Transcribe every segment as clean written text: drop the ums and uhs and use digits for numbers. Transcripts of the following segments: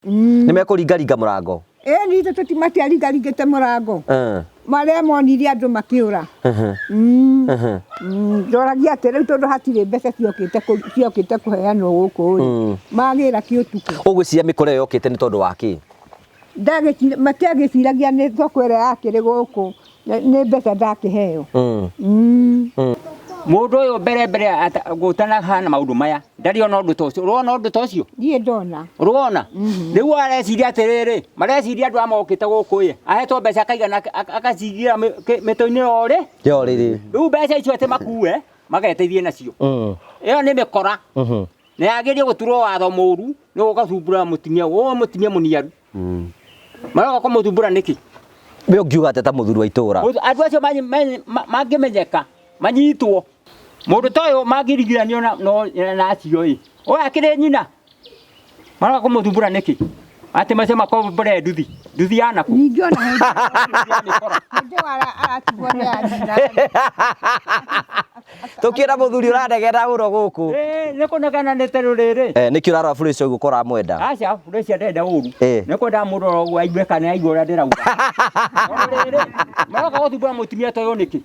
Nimekuringaringa murango ni tutimatia-ringaringĩte mũrango marĩa monire andũ makĩũra ndoragia atĩ rĩu tondũ hatirĩ mbeca ciokĩte kũheanwo gũkũ magĩra kĩũtukũ. Ũgwĩciria mĩkora ĩyo yokĩte nĩ tondũ wa kĩ? Matiagĩciragia nĩ thoko ĩrĩa yakĩrĩ gũkũ nĩ mbeca ndakĩheo. Mũndũ ũyũ mbere gũtanahana maũndũ maya ndarĩ ona ũndũ ta ũcio. Ũrona ũndũ ta ũcio? Niĩ ndona. Ũrona? Rĩu areciria atĩrĩrĩ, mareciria andũ amokĩte gũkũ ahetwo mbeca akaigana akacigira mĩtwe-inĩ yo rĩrĩ. Rĩu mbeca icio atĩ makue mageteithie nacio. Ĩyo nĩ mĩkora. Na yagĩrĩire gũturwo watho mũru nĩ gũgacumbũra mũtumia mũniaru. Maroka kũmũthumbũra nĩkĩ? Mbe ũngiuga atĩ ta mũthuri wa itũũra. Andũ acio mangĩmenyeka manyitwo mũndũ ta ũyũ mangĩrigiranio na acio oya akĩrĩ nyina maroka kũmũthumbũra nĩkĩ? Atĩ macio makombore nduthi yanaku. Ningĩ ona hĩndĩ aratigwo nĩ anyina. Tũkĩra mũthuri ũranegena mũno gũkũ. Nĩ kũnegenanĩte rũrĩrĩ. Nĩkĩ ũrarora Furacia ũguo ũkora mwenda? Aca Furacia ndenda ũru. Nĩ kwenda mũndũ ũguo aigue kana aigue ũrĩa ndĩrauga. Rũrĩrĩ maroka gũthumbũra mũtumia ta ũyũ nĩkĩ?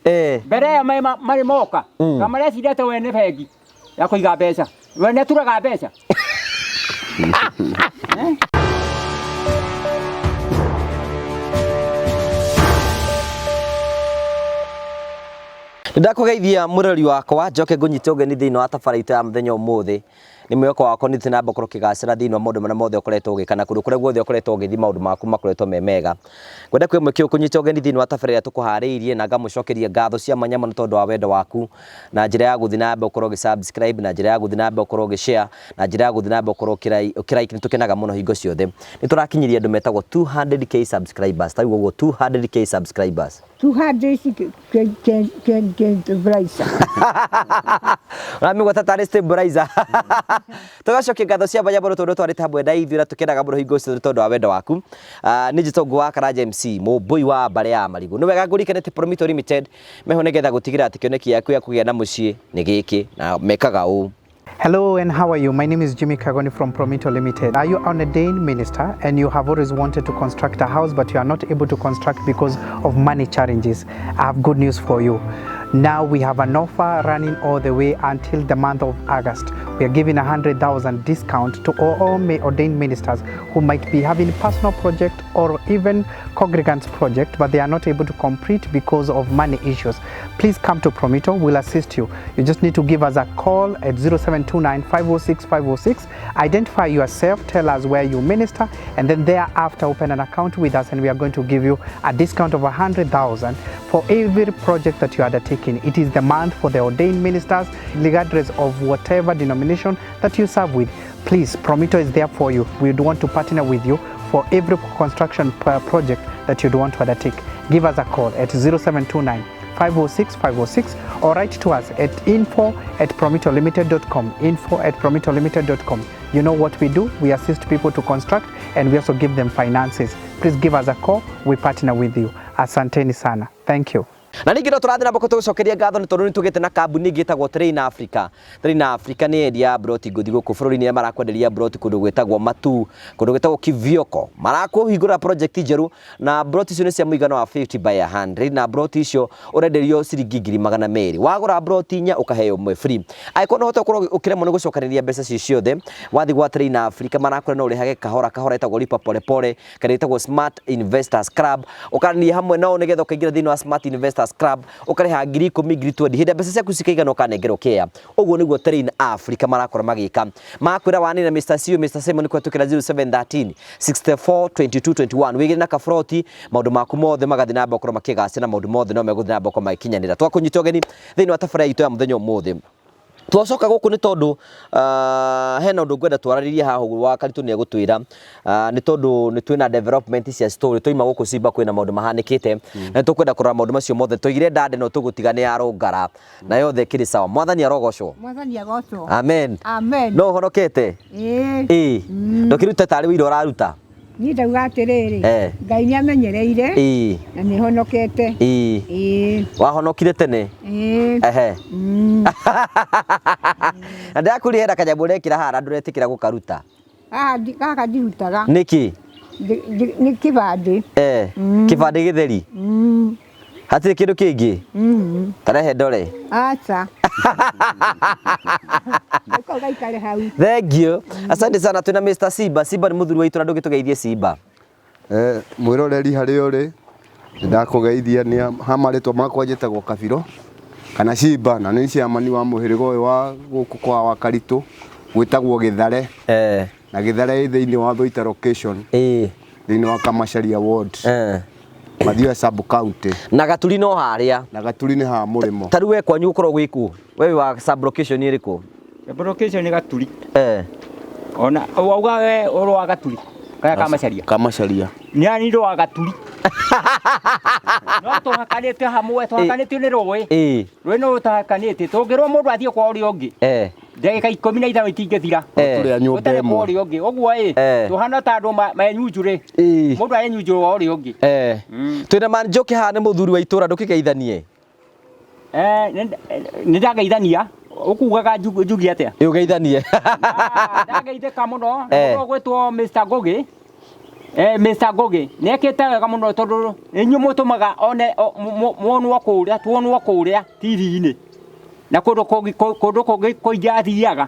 Mbere ĩyo marĩ moka na mareciria atĩ we nĩ bengi ya kũiga mbeca. We nĩ aturaga mbeca. Ndakugeithia mũrori wakwa njoke ngũnyite ũgeni thĩinĩ wa tabarĩra ya mũthenya ũmũthĩ. Nĩ mwĩhoko wakwa nĩ tũnamba gũkorwo kĩgacĩra thĩinĩ wa maũndũ marĩa mothe ũkoretwo ũgĩka na kũndũ kũrĩa guothe ũkoretwo ũgĩthiĩ maũndũ maku makoretwo me mega. Ngwenda kwĩ mwĩkĩ ũkũnyite ũgeni thĩinĩ wa tabarĩra tũkũharĩirie na ngamũcokeria ngatho cia mwanya mũno tondũ wa wendo waku na njĩra ya gũthiĩ na mbere ũkorwo ũgĩ-subscribe na njĩra ya gũthiĩ na mbere ũkorwo ũgĩ-share na njĩra ya gũthiĩ na mbere ũkorwo ũkĩ-like. Nĩ tũkenaga mũno hingo ciothe. Nĩ tũrakinyiria andũ metagwo 200k subscribers. Ta uguo 200k subscribers. 200 Braiza. Ramigwata tarĩ stabilizer. Tũgacokia ngatho cia mwanya mũno tondũ twarĩte hamwe na ithuĩ na tũkenaga mũno hingo ciothe tondũ wa wendo waku. Nĩ Njĩtongo wa Karanja MC, mũmbũi wa mbarĩ ya marigũ. Nĩ wega ngũrikane atĩ Prometo Limited meho nĩgetha gũtigĩrĩra atĩ kĩoneki gĩaku gĩa kũgĩa na mũciĩ nĩ gĩkĩ na mekaga ũũ. Hello and how are you? My name is Jimmy Kagoni from Prometo Limited. Are you an ordained minister and you have always wanted to construct a house but you are not able to construct because of money challenges? I have good news for you. Now we have an offer running all the way until the month of August. We are giving 100,000 discount to all ordained ministers who might be having personal project or even congregants project, but they are not able to complete because of money issues. Please come to Prometo, we'll assist you. You just need to give us a call at 0729 506 506. Identify yourself, tell us where you minister, and then thereafter open an account with us and we are going to give you a discount of 100,000 for every project that you are undertaking. It is the month for the ordained ministers, regardless of whatever denomination that you serve with. Please, Prometo is there for you. We want to partner with you for every construction project that you want to undertake. Give us a call at 0729 506 506 or write to us at info@prometolimited.com. info@prometolimited.com. You know what we do? We assist people to construct and we also give them finances. Please give us a call. We partner with you. Asanteni sana. Thank you. Na ningĩ no tũrathiĩ na mbere tũgũcokeria ngatho nĩ tondũ nĩ tũgĩte na kambuni ĩgĩtagwo Train Africa. Train Africa nĩ endia broti ngũthi gũkũ bũrũri-inĩ marakwenderia broti kũndũ gwĩtagwo Matu, kũndũ gwĩtagwo Kivioko. Marakũhingũra project njerũ na broti icio nĩ cia mũigana wa 50 by 100 na broti icio ũrenderio ciringi 200,000. Wagũra broti 4 ũkaheo ĩmwe free. Angĩkorwo no ũkorwo ũkĩremwo nĩ gũcokanĩria mbeca icio ciothe, wathiĩ gwa Train Africa marakwĩra no ũrĩhage kahora kahora ĩtagwo lipa pole pole, kana ĩtagwo Smart Investors Club. Ũkaranĩria hamwe nao nĩgetha ũkaingĩra thĩinĩ wa Smart Investors Club ukareha 10,000 20,000 hĩndĩ mbeca ciaku cikaigana ũkanengerwo kĩa. Ũguo nĩguo Train Africa marakora magĩka. Makwĩra wani na Mr. CEO Mr. Simon kwa tukira 0713 64 22 21 wĩgĩre na kabroti maũndũ maku mothe magathĩ na mbere ũkorwo makĩgacĩra na maũndũ mothe no megũthĩ na mbere ũkorwo magĩkinyanĩra. Twakũnyita ũgeni thĩinĩ wa tabarĩra itũ ya mũthenya ũmũthĩ. Twacoka gũkũ nĩ tondũ hena ũndũ ngwenda twarĩrĩrie haha wa Karitũ nĩ egũtwĩra nĩ tondũ nĩ twĩna development cia story tũima gũkũ Simba kwĩna maũndũ mahanĩkĩte na tũkwenda kũrora maũndũ macio mothe tũigire ndande no tũgũtiga nĩ yarũngara na yothe kĩrĩ sawa. Mwathani arogocwo. Mwathani agocwo. Amen. Amen. No ũhonokete? Ndũkĩruta tarĩ wĩra ũraruta? Niĩ ndauga atĩrĩrĩ, Ngai nĩ amenyereire na nĩ honokete. Wahonokire tene? Ehe. Na ndakurĩhera kanyamũ ũrekĩra haha ndũretĩkĩra gũkaruta. Gaka ndirutaga niki nĩ kĩbandĩ. Kĩbandĩ gĩtheri hatirĩ kĩndũ kĩngĩ tarehe ndore Aca Eko gaikare hau. thank you asante sana twina Mr. Simba Simba nĩ mũthuri wa itũra ndũgĩtũgeithie Simba mwĩroreri harĩa ũrĩ ndakũgeithia nĩ hamarĩtwo makwa njĩtagwo Kabiro kana Simba na nĩ ciamani wa mũhĩrĩga ũyũ wa gũkũ kwa Wakaritũ gwĩtagwo Gĩthare na Gĩthare thĩinĩ wa Thũita location thĩinĩ wa Kamacharia ward Mathioya sub county na Gaturi no harĩa na Gaturi nĩ ha mũrĩmo tarĩ we kwanyu gũkorwo gwĩku wewe wa sub location ĩrĩkũ location nĩ Gaturi ona wauga we ũrĩ wa Gaturi kaya Kamacharia nĩ ani ndo wa Gaturi no tũhakanĩte hamwe tũhakanĩtio nĩ rũĩ rũĩ no tũhakanĩte tũngĩrwo mũndũ athiĩ kwa ũrĩa ũngĩ ndagĩka 15 itingĩthira tũrĩa nyũmba ĩmwe kwa ũrĩa ũngĩ ũguo tũhana ta andũ menyunjũrĩ mũndũ ayenyunjũrĩ wa ũrĩa ũngĩ twĩna Manjoki haha nĩ mũthuri wa itũra ndũkĩgeithanie nĩ ndageithania ukugaga njugi atĩa ũgeithanie ndageithĩka mũno gwĩtwo Mr. Ngogi Mr. Ngogi nĩekĩte wega mũno tondũ inyuĩ mũtũmaga one muonwo kũrĩa TV-inĩ na kũndũ kũngĩ kũingĩ athiaga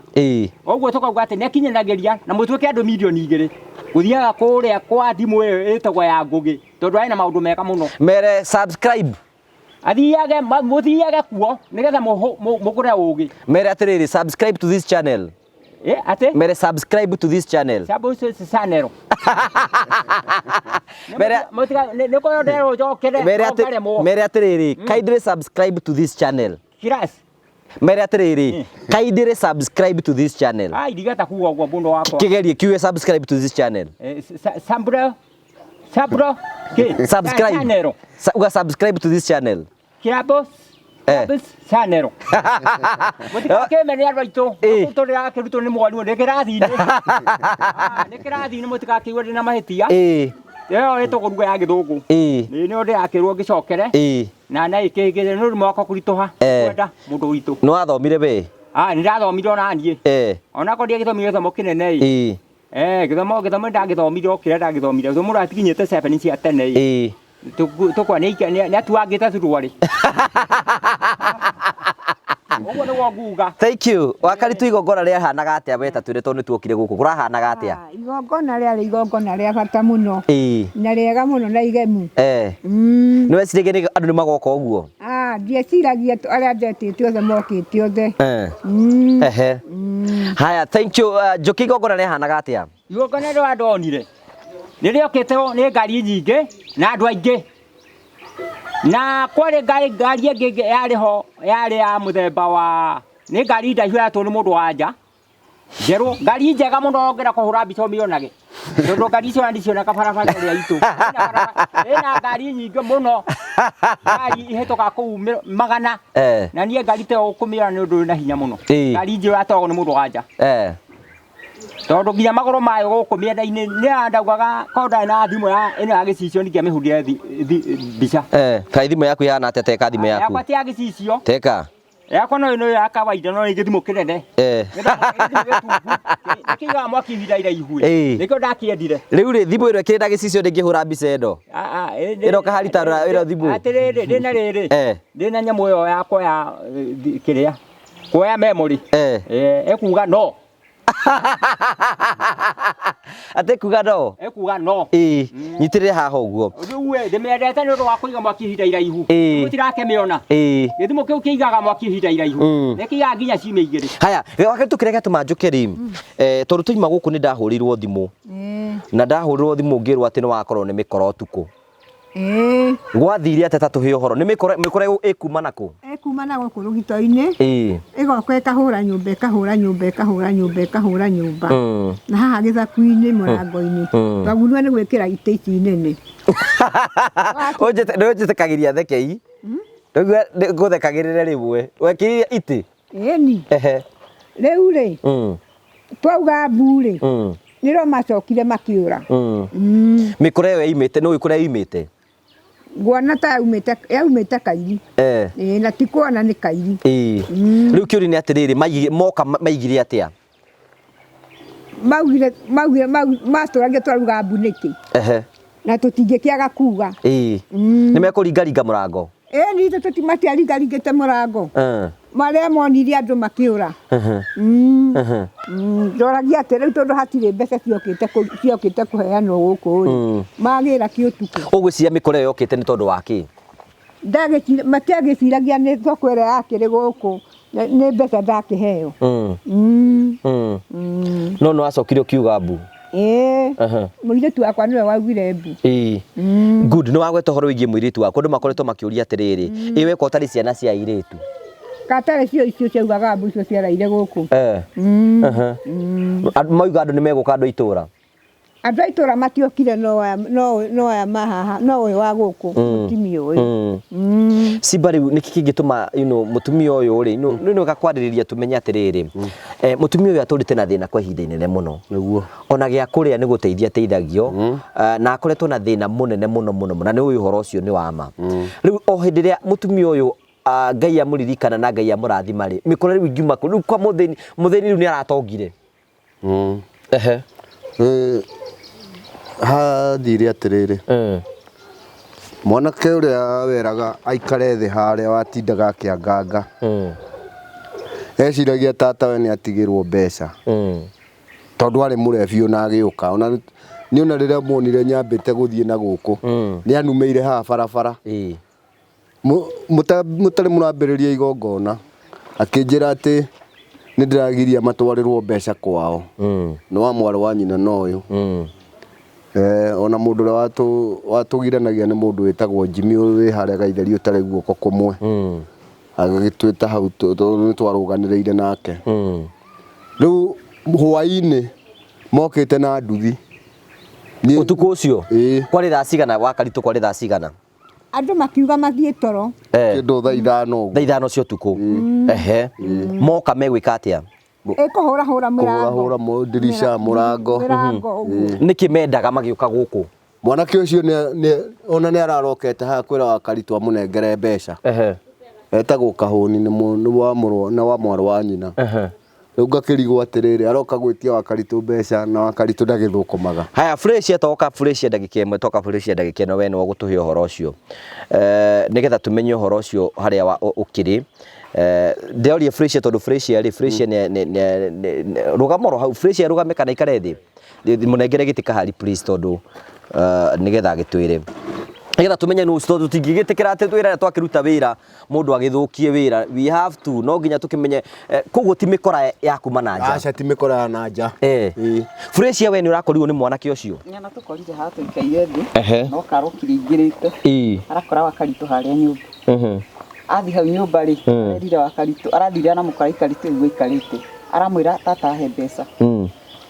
ũguo tũkauga atĩ nĩakinyanagĩria na mũtuĩke andũ milioni 2 gũthiaga kũrĩa kwa thimũ ĩyo ĩtagwo ya Ngogi tondũ arĩ na maũndũ mega mũno mere subscribe athiage mũthiage kuo nĩgetha mũgũre ũgĩ mere atĩrĩrĩ subscribe to this channel ate mere subscribe to this channel channel mere atĩrĩrĩ kindly subscribe to this channel mere atĩrĩrĩ kindly subscribe to this channel ndigata kuga ũguo mũndũ wakwa kĩgerie kiuge subscribe to this channel subscribe uga subscribe to this channel channel mutikakemenya rwaitũ tũrĩa kĩrutwo nĩ mwarimũ nĩ kĩrathi-inĩ mũtikakĩigua ndĩ na mahĩtia ĩyo ĩtũgũruga ya gĩthũngũ nĩ ũndũ yakĩrwo ngĩcokere na naĩkĩgĩre nĩ ũrĩmi wakwa kũritũha kwenda mũndũ witũ nĩ wathomire we nĩ ndathomire ona niĩ onako ndiagĩthomire gĩthomo kĩnene gĩthomo ndagĩthomire o kĩrĩa ndagĩthomire mũndũ atikinyĩte 7 cia tene tukwa nĩ atuangĩte thuruarĩ ũguo nĩguo nguga thank you Wakaritũ igongona rĩahanaga atĩa weta twĩre tondũ nĩtuokire gũkũ kũrahanaga atĩa igongona rĩarĩ igongona rĩa bata mũno na rĩega mũno na igemu nĩ wecirĩgie andũ nĩ magoka ũguo ndieciragia arĩa ndetĩte othe mokĩte othe haya thank you Njoki igongona rĩahanaga atĩa igongona rĩa ndonire nĩrĩokĩte nĩ ngari nyingĩ na andũ aingĩ na kwarĩ ngari ĩngĩ yarĩ ya mũthemba wa nĩ ngari ndaihu yatwo nĩ mũndũ wa nja njerũ ngari njega mũno ngera kũhũra mbica ũmĩonage tondũ ngari icio ndicioneka barabara ĩrĩa itũ ĩna ngari nyingĩ mũno ngari ihĩtũka kũu 100 na niĩ ngari ta ũkũmĩona nĩ ũndũ na hinya mũno ngari njĩra yatwagwo nĩ mũndũ wa nja tondũ nginya magũrũ mayo gũkũ mĩena-inĩ nĩ andaugaga konda na thimũ ĩno ya gĩcicio ndingĩamĩhũrire mbica kaĩ thimũ yaku ihana atĩa teka thimũ yaku yakwa ti ya gĩcicio teka yakwa no ĩno ya kawaida no ĩngĩ thimũ kĩnene nĩkĩigaga mwaki ihinda iraihu nĩkĩo ndakĩendire rĩu rĩ thimũ ĩno ĩkĩrĩ na gĩcicio ndĩngĩhũra mbica ĩno ĩno kaharita ĩno thimũ atĩrĩrĩ ndĩna rĩrĩ ndĩna nyamũ ĩyo yakwa ya kĩrĩa kuoya memory ekuga no atekuga no ekuga no nyitĩrĩre haha ũguo rĩu ndĩmĩendete nĩ ũndũ wa kũiga mwaki ihinda iraihu mũtirakĩmĩona gĩthimo kĩu kĩigaga mwaki ihinda iraihu nĩkĩigaga nginya ciumia 2 haya Wakaritũ kĩrĩa gĩatũma njoke rĩ tondũ tũima gũkũ nĩ ndahũrĩirwo thimũ na ndahũrĩrwo thimũ ngĩrwo atĩ nĩ wakorwo nĩ mĩkora ũtukũ gwathire atĩa ta tũhe ũhoro nĩ mĩkora ĩkuma nakũ ĩkuma na gũkũ rũgito-inĩ ĩgoka ĩkahũra nyũmba na haha gĩthaku-inĩ mũrango-inĩ twagunua nĩ gwĩkĩra itĩ ici nene nĩũnjĩtĩkagĩria thekei ngũthekagĩrĩre rĩmwe wekĩrire itĩ ĩni rĩu rĩ twauga mbu rĩ nĩro macokire makĩũra mĩkora ĩyo yaumĩte nĩ ũĩ kũrĩa yaumĩte nguona ta yaumĩte Kairi na ti kuona nĩ Kairi rĩu kĩũria nĩ atĩrĩrĩ moka maigire atĩa maugire matũragia twaruga mbunĩki na tũtingĩkĩaga kuga nĩ mekũringaringa mũrango nitũ tũtimatiaringaringĩte mũrango marĩa monire andũ makĩũra ndoragia atĩ rĩu tondũ hatirĩ mbeca ciokĩte kũheanwo gũkũ rĩ magĩra kĩũtukũ ũgwĩciria mĩkora ĩyo yokĩte nĩ tondũ wa kĩ matiagĩciragia nĩ thoko ĩrĩa yakĩrĩ gũkũ nĩ mbeca ndakĩheo no nĩ wacokire ũkiuga mbu mũirĩtu wakwa nĩwe waugire mbu good nĩ wagweta ũhoro wĩgiĩ mũirĩtu wakwa andũ makoretwo makĩũria atĩrĩrĩ weka ũtarĩ ciana cia airĩtu katarĩ cio icio ciaugaga mbu icio ciaraire gũkũ mauga andũ nĩ megũka andũ a itũũra andũ a itũũra matiokire no aya mahaha no ũyũ wa gũkũ mũtumia ũyũ Simba rĩu nĩkĩ kĩngĩtũma mũtumia ũyũ rĩ nĩ wega kwarĩrĩria tũmenye atĩrĩrĩ mũtumia ũyũ atũrĩte na thĩna kwa ihinda inene mũno ona gĩa kũrĩa nĩ gũteithia teithagio na akoretwo na thĩna mũnene mũno na nĩ ũyũ ũhoro ũcio nĩ wa ma rĩu o hĩndĩ ĩrĩa mũtumia ũyũ Ngai amũririkana na Ngai amũrathima rĩ mĩkora rĩu ingiuma rĩu kwa mũthĩni rĩu nĩ aratongire hathire atĩrĩrĩ mwanake ũrĩa weraga aikare thĩ harĩa watindaga akĩanganga eciragia tatawe nĩ atigĩrwo mbeca tondũ arĩ mũrebi na agĩũka ona nĩ ona rĩrĩa monire nyambĩte gũthiĩ na gũkũ nĩ anumĩire haha barabara mũtarĩ mũrambĩrĩria igongona akĩnjĩra atĩ nĩ ndĩragiria matwarĩrwo mbeca kwao nĩ wa mwarĩ wa nyina no ũyũ ona mũndũ ũrĩa watũgiranagia nĩ mũndũ wĩtagwo Jimmy wĩ harĩa gaitheri ũtarĩ guoko kũmwe agĩtwĩta hau nĩ twarũganĩrĩire nake rĩu hwaĩ-inĩ mokĩte na nduthi ũtukũ ũcio kwarĩ thaa cigana Wakaritũ kwarĩ thaa cigana andũ makiuga mathiĩ toro kĩndũ thaa ithano cia ũtukũ moka megwĩka atĩa kũhũrahũra ndirisha mũrango nĩkĩ mendaga magĩũka gũkũ mwanake ũcio ona nĩ ararokete haha kwĩra Wakaritũ amũnengere mbeca etagwo Kahũni nĩ wa mwarĩ wa nyina rĩu ngakĩrigwo atĩrĩrĩ aroka gwĩtia Wakaritũ mbeca na Wakaritũ ndagĩthũkũmaga haya Fresh toka Fresh ndagĩka ĩmwe toka Fresh ndagĩka ĩno we nĩ wagũtũhe ũhoro ũcio nĩgetha tũmenye ũhoro ũcio harĩa ũkĩrĩ ndeoria Fresh tondũ Fresh rũgamo hau Fresh rũgame kana ikare thĩ mũnengere gĩtĩ kahari please tondũ nĩgetha agĩtwĩre nĩgetha tumenye nũ tondũ tũtingĩgĩtĩkĩra atĩ twĩra twakĩruta wĩra mũndũ agĩthũkie wĩra we have to no nginya tũkĩmenye koguo ti mĩkora ya kuma na nja aca ti mĩkora ya na nja Fresh we nĩ ũrakorirwo nĩ mwanake ũcio nyana tũkorire haha tũikaire thĩ no karũkire ingĩrĩte arakora Wakaritũ harĩa nyũmba athi hau nyũmba rĩ arerire Wakaritũ arathire na mũkora Wakaritũ igwe ikarĩte aramwĩra tata ahe mbeca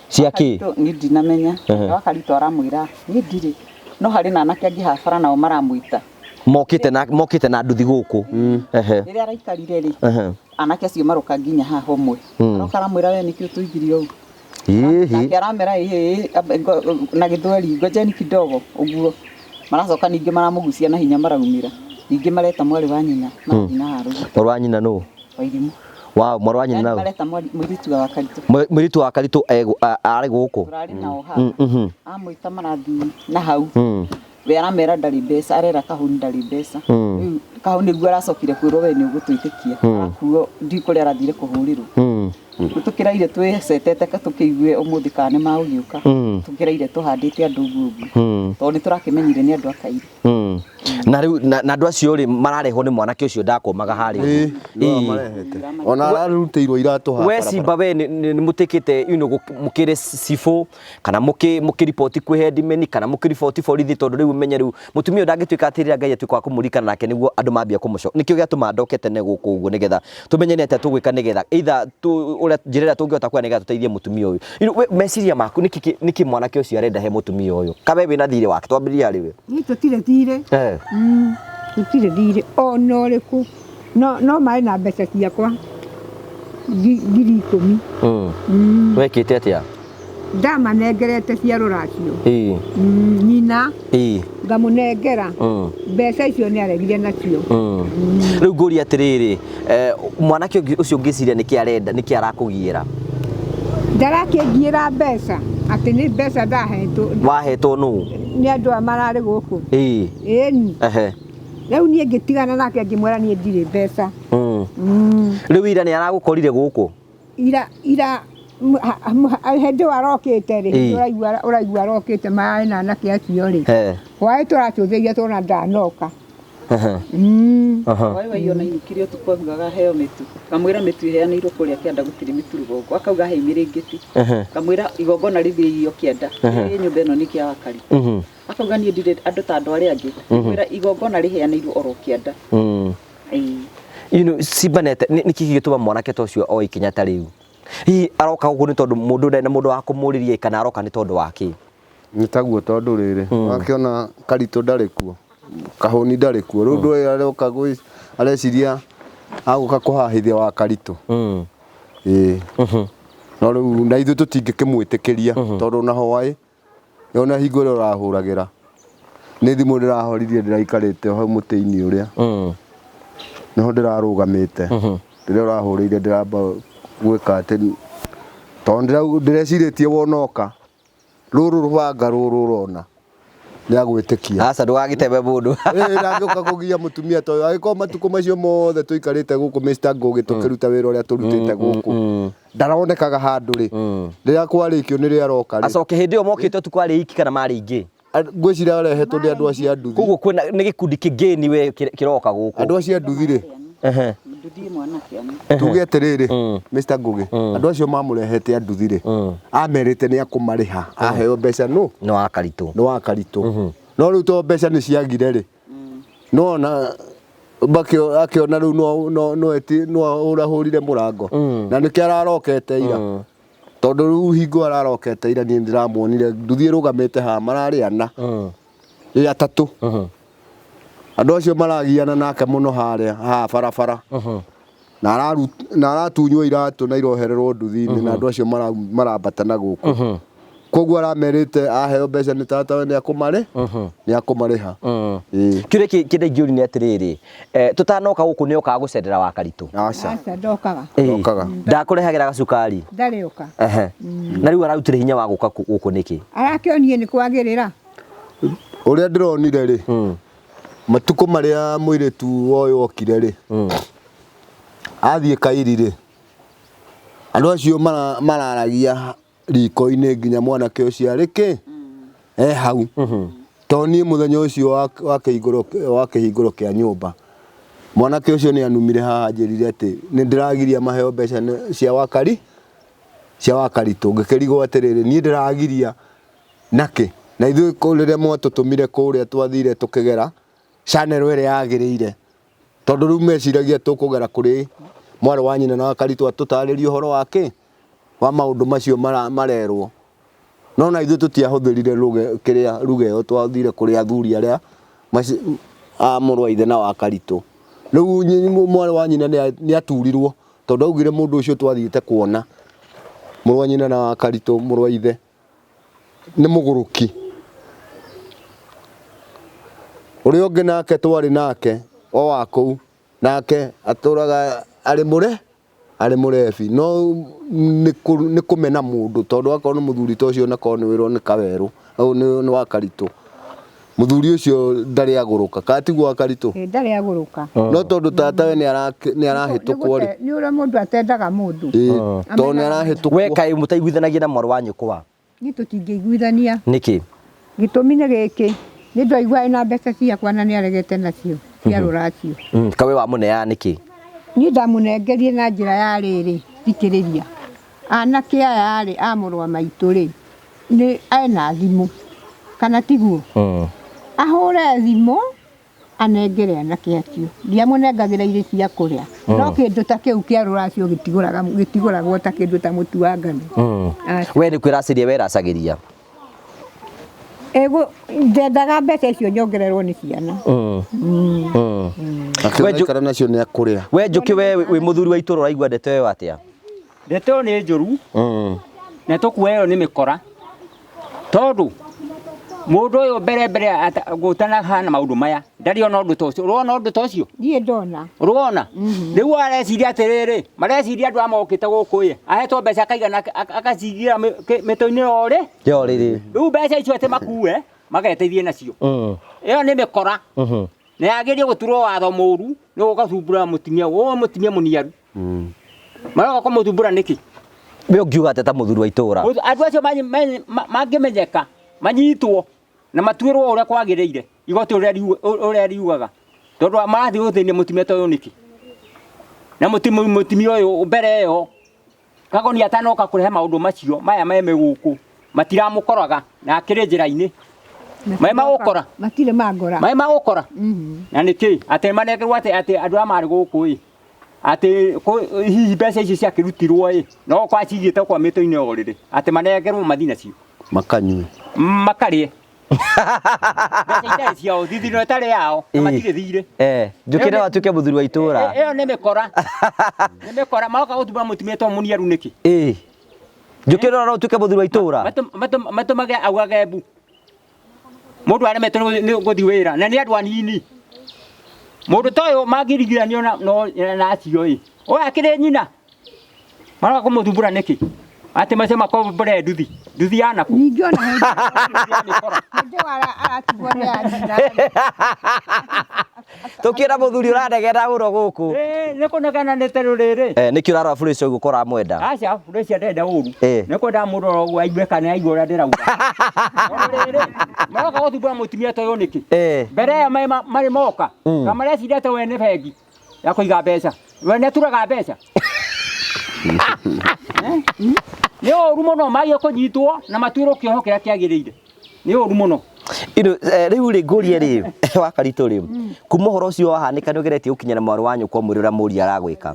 ciaki nĩ ndinamenya Wakaritũ aramwĩra nĩ ndirĩ no harĩ na anake angĩ habara nao maramwĩta mokĩte na nduthi gũkũ rĩrĩa araikarire rĩ anake acio maroka nginya haha ũmwe aroka aramwĩra we nĩkĩ ũtũigirie ũguo nake aramera na gĩthweri ngojeni kidogo ũguo maracoka ningĩ maramũgucia na hinya maraumĩra ningĩ mareta mwarĩ wa nyina marathiĩ na haru mwarĩ wa nyina nũ Wairimu wow mwarĩ wa nyina nũ mareta mũirĩtu wa Wakaritũ mũirĩtu wa Wakaritũ arĩ gũkũ turarĩ nao haha amwĩta marathiĩ na hau we aramera ndarĩ mbeca arera Kahũni ndarĩ mbeca rĩu Kahũni nĩguo aracokire kwĩrwo we nĩ ũgũtwĩtĩkia akuo ndi kũrĩa arathire kũhũrĩrwo tũkĩraire twĩcetete tũkĩigue ũmũthĩ kana nĩ magũgĩũka tũkĩraire tũhandĩte andũ ũguo tondũ nĩ tũrakĩmenyire nĩ andũ akaire na rĩu na andũ acio rĩ mararehwo nĩ mwanake ũcio ndakomaga harĩa ona ararutĩirwo iratũ haha we Simba we nĩ mũtĩkĩte mũkĩre cifũ kana mũkĩriboti kwĩ headman kana mũkĩriboti borithi tondũ rĩu menye rĩu mũtumia ndangĩtuĩka atĩrĩra Ngai atuĩka wa kũmũrikana nake nĩguo andũ mambia kũmũcoka nĩkĩo gĩatũma ndokete ne gũkũ ũguo nĩgetha tũmenye nĩ atĩa tũgwĩka nĩgetha either ũrĩa njĩra tũngĩhota kuoya nĩgetha tũteithie mũtumia ũyũ meciria maku nĩkĩ mwanake ũcio arenda he mũtumia ũyũ kabe wĩna thirĩ wake twambĩrĩria rĩwe nĩ tũtirĩ thirĩ tũtirĩ thirĩ ona ũrĩkũ no marĩ na mbeca ciakwa 10,000 wekĩte atĩa ndamanengerete cia rũracio nyina ngamũnengera mbeca icio nĩ aregire nacio rĩu ngũria atĩrĩrĩ mwanake ũcio ngĩciria nĩkĩ arenda nĩkĩ arakũgiĩra ndarakĩngiĩra mbeca atĩ nĩ mbeca ndahetwo wahetwo nũ nĩ andũ a mararĩ gũkũ ĩni rĩu niĩ ngĩtigana nake ngĩmwĩra niĩ ndirĩ mbeca rĩu ira nĩ aragũkorire gũkũ ira hĩndĩ warokĩte rĩ ũraigua arokĩte mararĩ na anake acio rĩ hwaĩ tũratũthĩria tũrona ndanoka Wai ona inikire ũtukũ augaga heo mĩtu. Kamwĩra mĩtu ĩheanĩirwo kũrĩa kĩanda gũtirĩ mĩtu rũgongo. Akauga he mĩrĩngĩti. Kamwĩra igongona rĩthĩirio kĩanda. Ĩ nyũmba ĩno nĩ kĩa wakari. Akauga niĩ ndirĩ andũ ta andũ arĩa angĩ. Kamwĩra igongona rĩheanĩirwo oro kĩanda. Simbanete nĩkĩ gĩtũma mwanake ta ũcio oĩ Kenyatta rĩu? Hihi aroka gũkũ nĩ tondũ mũndũ ndarĩ na mũndũ wa kũmũrĩria kana aroka nĩ tondũ wa kĩ? Nĩ taguo tondũ rĩrĩ wakĩona Karitũ ndarĩ kuo, Kahũni ndarĩ kuo, rĩu ndũĩ aroka areciria agũka kũhahithia wa Karitũ. No rĩu na ithuĩ tũtingĩkĩmwĩtĩkĩria tondũ na hwaĩ yona hingo ĩrĩa ũrahũragĩra nĩ thimũ ndĩrahoririe ndĩraikarĩte hau mũtĩ-inĩ ũrĩa niho ndĩrarũgamĩte rĩrĩa ũrahũrĩire ndĩramba gwĩka atĩ tondũ ndĩrecirĩtie wonoka rũrũ rũbanga rũrũ ũrona nĩagwĩtĩkia. Aca ndũgagĩtebe mũndũ. Ndangĩũka kũgia mũtumia toyo agĩkorwo matukũ macio mothe tũikarĩte gũkũ Mr. Ngũgĩ tũkĩruta wĩra ũrĩa tũrutĩte gũkũ ndaronekaga handũ rĩ rĩrĩa kwarĩkio nĩ rĩrĩa aroka rĩ acoke hĩndĩ ĩyo mokĩte ũtukũ arĩ iki kana marĩ ingĩ ngwĩciria arehetwo nĩ andũ acio a nduthi. Koguo kwĩna nĩ gĩkundi kĩngĩni we kĩroka gũkũ andũ acio a nduthi rĩ tuge atĩrĩrĩ Mr. Ngũgĩ andũ acio mamũrehete a nduthi rĩ amerite nĩ akũmarĩha aheo mbeca nĩ wa Karitũ no rĩu to mbeca nĩ ciagire rĩ no na akĩona rĩu no ũrahũrire mũrango na nĩkĩ ararokete ira tondũ rĩu hingo ararokete ira niĩ ndĩramuonire nduthi ĩrũgamĩte haha mararĩana atatũ andũ acio maragiana nake mũno harĩa haha barabara na aratunywo iratũ na irohererwo nduthi-inĩ na andũ acio marambatana gũkũ koguo aramerĩte aheo mbeca nĩ tatawe nĩ akũmarĩha. Kĩrĩa kĩndĩ ingĩũri nĩ atĩrĩrĩ tũtanoka gũkũ nĩ okaga gũcendera wa Karitũ? Aca ndokaga ndakũrehagĩra gacukari ndarĩũka na rĩu ararutĩra hinya wa gũka gũkũ nĩkĩ? Arakĩonire nĩ kwagĩrĩra ũrĩa ndĩronire rĩ matukũ marĩa mũirĩtu ũyũ okire rĩ athiĩ Kairi rĩ andũ acio mararagia riko-inĩ nginya mwanake ũcio arĩ kĩ hau tondũ niĩ mũthenya ũcio wa kĩhingũro kĩa nyũmba mwanake ũcio nĩ anumire haha njĩrire atĩ nĩ ndĩragiria maheo mbeca cia Karitũ ngĩkĩrigwo atĩrĩrĩ niĩ ndĩragiria nakĩ na ithuĩ rĩrĩa mwatũtũmire kũrĩa twathire tũkĩgera channel ĩrĩa yagĩrĩire tondũ rĩu meciragia tũkũgera kũrĩ mwarĩ wa nyina na wa Karitũ atũtarĩrie ũhoro wake wa maũndũ macio marerwo no na ithuĩ tũtiahũthĩrire ruga ĩyo twathire kũrĩ athuri arĩa a mũrũ wa ithe na wa Karitũ rĩu mwarĩ wa nyina nĩ aturirwo tondũ augire mũndũ ũcio twathiĩte kuona mũrũ wa nyina na wa Karitũ mũrũ wa ithe nĩ mũgũrũki ũrĩa ũngĩ nake twarĩ nake o wa kũu nake atũraga arĩ mũrebi no nĩ kũmena mũndũ tondũ akorwo nĩ mũthuri ta ũcio nakorwo nĩ wĩrwo nĩ Kawerũ au nĩ wa Karitũ mũthuri ũcio ndarĩ agũrũka katiguo wa Karitũ ndarĩ agũrũka no tondũ tatawe nĩ arahĩtũkwo rĩ nĩ ũrĩa mũndũ atendaga mũndũ tondũ nĩ arahĩtũkwo we kaĩ mũtaiguithanagia na mwarĩ wa nyũkwa niĩ tũtingĩiguithania nĩkĩ gĩtũmi nĩ gĩkĩ nĩ ndaigua na mbeca ciakwa na nĩ aregete nacio cia rũracio kawe wa mũneya nĩkĩ niĩ ndamũnengerie na njĩra ya rĩrĩ thikĩrĩria anake aya arĩ a mũrũ wa maitũ rĩ nĩ ena thimũ kana tiguo ahũre thimũ anengere anake acio ndiamũnengagĩra irĩ cia kũrĩa no kĩndũ ta kĩu kĩa rũracio gĩtigũragwo ta kĩndũ ta mũtu wa ngano we nĩ kwĩracĩria weracagĩria ndendaga mbeca icio nyongererwo nĩ ciana akĩonekana nacio nĩ akũrĩa we Njũkĩ we wĩ mũthuri wa itũũra ũraigua ndeto ĩyo atĩa? Ndeto nĩ njũru na tũkuoya ĩyo nĩ mĩkora tondũ Mũndũ ũyũ mbere gũtana hana maũndũ maya ndarĩ ona ũndũ ta ũcio. Ũrona ũndũ ta ũcio? Niĩ ndona. Ũrona? Rĩu areciria atĩrĩrĩ, mareciria andũ amokĩte gũkũ ĩ, ahetwo mbeca akaigana akacigira mĩtũ-inĩ orĩ. Rĩu Rĩu mbeca icio atĩ makue mageteithie nacio. Ĩyo nĩ mĩkora. Na yagĩrĩire gũturwo watho mũru nĩ gũgathumbũra mũtumia mũniaru. Maroka kũmũthumbũra nĩkĩ? We ũngiuga atĩ ta mũthuri wa itũũra. Andũ acio mangĩmenyeka manyitwo na matuĩrwo ũrĩa kwagĩrĩire igoti ũrĩa riugaga, tondũ marathiĩ gũthĩnia mũtumia ta ũyũ nĩkĩ? Na mũtumia ũyũ mbere ĩyo Kagoni atanoka kũrehe maũndũ macio maya me gũkũ matiramũkoraga na akĩrĩ njĩra-inĩ. Maĩ magũkora. Matirĩ mangora. Maĩ magũkora. Na nĩkĩ? Atĩ manekerwo atĩ andũ aya marĩ gũkũ ĩ, atĩ hihi mbeca icio ciakĩrutirwo ĩ, no kwa cigĩte kwa mĩtũ-inĩ o rĩrĩ, atĩ manekerwo mathiĩ nacio. Makanyue. Makarĩe. Mbeca itarĩ ciao, thithino ĩtarĩ yao, na matirĩ thire. Njũkĩrĩ watuĩke mũthuri wa itũũra. Ĩyo nĩ mĩkora. Nĩ mĩkora, maroka gũthumbũra mũtumia ta mũniaru nĩkĩ? Njũkĩrĩ ona ũtuĩke mũthuri wa itũũra. Matũmage augage mbu. Mũndũ aremetwo nĩ gũthiĩ wĩra, na nĩ andũ anini. Mũndũ ta ũyũ mangĩringithanio na acio ĩ, ũyũ akĩrĩ nyina. Maroka kũmũthumbũra nĩkĩ? Atĩ macio makombore nduthi ya naku. Ningĩ ona hĩndĩ aratigwo nĩ anyina. Tũkĩra mũthuri ũranegena mũno gũkũ. Nĩ kũnegenanĩte rũrĩrĩ. Nĩkĩo ũrarora Furacia ũguo ũkora mwenda. Aca, Furacia ndenda ũru. Nĩ kwenda mũndũ ũguo aigue kana aigue ũrĩa ndĩrauga. Rũrĩrĩ, maroka gũthumbũra mũtumia ta ũyũ nĩkĩ? Mbere ĩyo marĩ moka, na mareciria atĩ we nĩ bengi ya kũiga mbeca. We nĩ aturaga mbeca. Nĩ ũru mũno magiĩ kũnyitwo na matuĩrwo kĩoho kĩrĩa kĩagĩrĩire. Nĩ ũru mũno. Rĩu rĩ ngũrie rĩ wa Karitũ rĩ, kuma ũhoro ũcio wahanĩka nĩ ũgeretie gũkinyĩra mwarĩ wa nyũkwa mwĩrĩ ũrĩa mũriũ aragwĩka?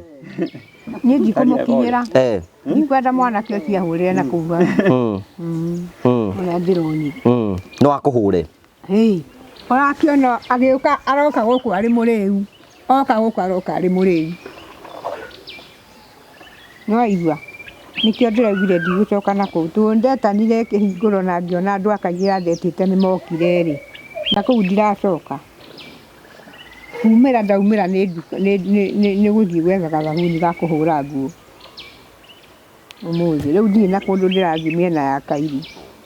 Niĩ ndikũmũkinyĩra. Ndikwenda mwanake ũcio ahũrĩre na kũu ona ndĩroni. No akũhũre? Ũrakĩona agĩũka aroka gũkũ arĩ mũrĩu. Oka gũkũ aroka arĩ mũrĩu. Nĩwaigua? Nĩkĩo ndĩraugire ndigũcoka na kũu. Tondũ ndetanire kĩhingũro na ngĩona andũ akaingĩ ndetĩte nĩ mokire rĩ, na kũu ndiracoka. Kumĩra ndaumĩra nĩ gũthiĩ gwetha gathabuni ga kũhũra nguo ũmũthĩ. Rĩu ndirĩ na kũndũ ndĩrathiĩ mĩena ya Kairu,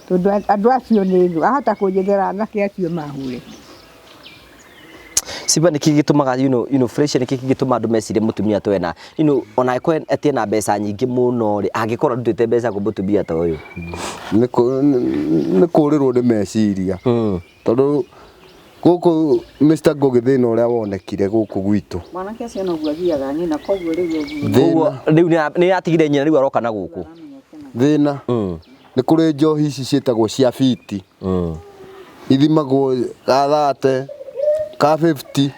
tondũ andũ acio nĩ thũ. Ahota kũnjethera anake acio mahũre. Simba nĩkĩ gĩtũmaga Furacia nĩkĩ gĩtũma andũ mecirie mũtumia ta wena ona angĩkorwo atirĩ na mbeca nyingĩ mũno rĩ, angĩkorwo ndutĩte mbeca kwa mũtumia ta ũyũ? Nĩ kũrĩrwo nĩ meciria, tondũ gũkũ Mr. Ngugi thĩna ũrĩa wonekire gũkũ gwitũ, mwanake acio noguo athiaga nyina, koguo rĩu nĩ atigire nyina rĩu aroka na gũkũ thĩna. Nĩ kũrĩ njohi ici ciĩtagwo cia biti, ithimagwo ga 30 ka 50,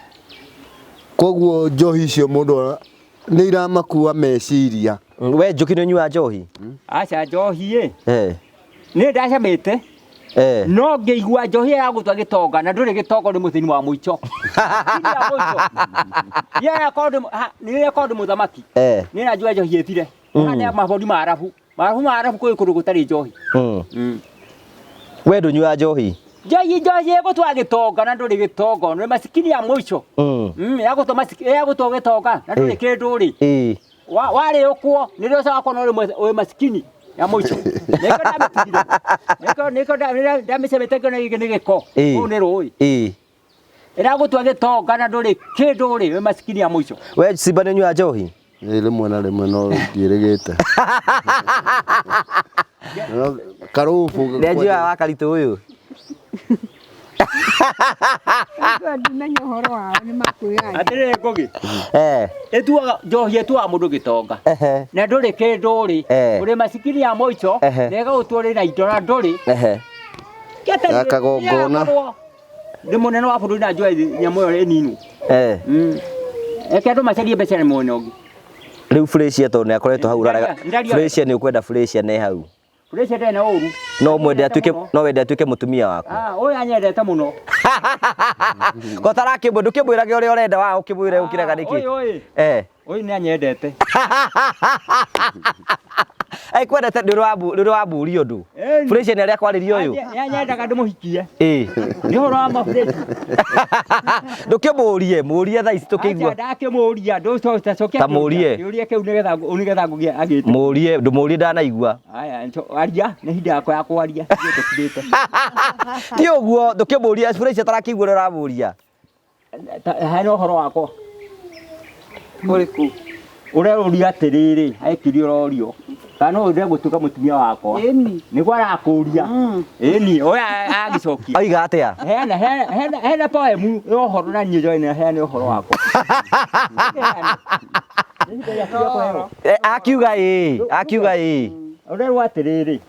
koguo njohi icio mũndũ nĩ iramakua meciria. We Njũkĩ nĩ ũnyuaga njohi? Aca, njohi nĩ ndacamĩte, no ngĩigua njohi ya gũtua gĩtonga, na ndũrĩ gĩtonga nĩ mũthĩni wa mũico. Nĩrĩa korwo ndĩ mũthamaki nĩ nanjua njohi ĩthire. Nĩ mabũrũri ma Arabu kũrĩ kũndũ gũtarĩ njohi. We ndũnyuaga njohi? Njohi ĩgũtua gĩtonga na ndũrĩ gĩtonga, nĩ masikini ya mũico. Yagũtua gĩtonga na ndũrĩ kĩndũ rĩ, warĩ ũkwo nĩrĩo ũcoka kuona ũrĩ masikini ya mũico. Nĩko ndamĩcemete ngĩona gĩkĩ nĩ gĩko, kũu nĩ rũĩ. Ĩragũtua gĩtonga na ndũrĩ kĩndũ rĩ, wĩ masikini ya mũico. We Simba nĩ ũnyuaga njohi? Rĩmwe na rĩmwe no ndiĩrĩgĩte. Karũbũ nĩ anjuaga wa Karitũ ũyũ? Ndimenya ũhoro wao nĩ makwĩyaga. Atĩrĩrĩ Ngugi, njohi ĩtuaga mũndũ gĩtonga na ndũrĩ kĩndũ rĩ, ũrĩ masikini ya mũico na ĩgagũtua na indo na ndũrĩ kagongona. Ndĩ mũnene wa bũrũri na njohi nyamũ ĩyo ĩninwo. Eke andũ macarie mbeca na mwena ũngĩ. Rĩu Furacia tondũ nĩ akoretwo hau ũrarega, Furacia nĩ ũkwenda Furacia ne hau? Furacia ndarĩ na ũru. No wende atuĩke mũtumia waku? Ũyũ anyendete mũno. Ko tarakĩmwe ndũkĩmwĩrage ũrĩa ũrenda wao, ũkĩmwĩre ũkĩrega nĩkĩ? Ũyũ nĩ anyendete. ai kwendete ndiro wamburi undu fresh ni aria kwaririo uyu nyendaga ndumuhikie ni horo wa mafresh murie thaa ici tukigwa ndakimuria ta murie kiu nigetha ngugie agite murie ndanaigua aya aria ni hinda yakwa ya kwaria tukirite ti uguo ndukimuria fresh atarakigua ni uramuria hano horo wakwa muriku ureruria atiriri aikiri urorio kana ure gutuka mutumia wakwa niguo arakuria ni oya agicokia aiga atia hena poemu uhoro na nyinyo ina hena uhoro wakwa akiuga ureru atiriri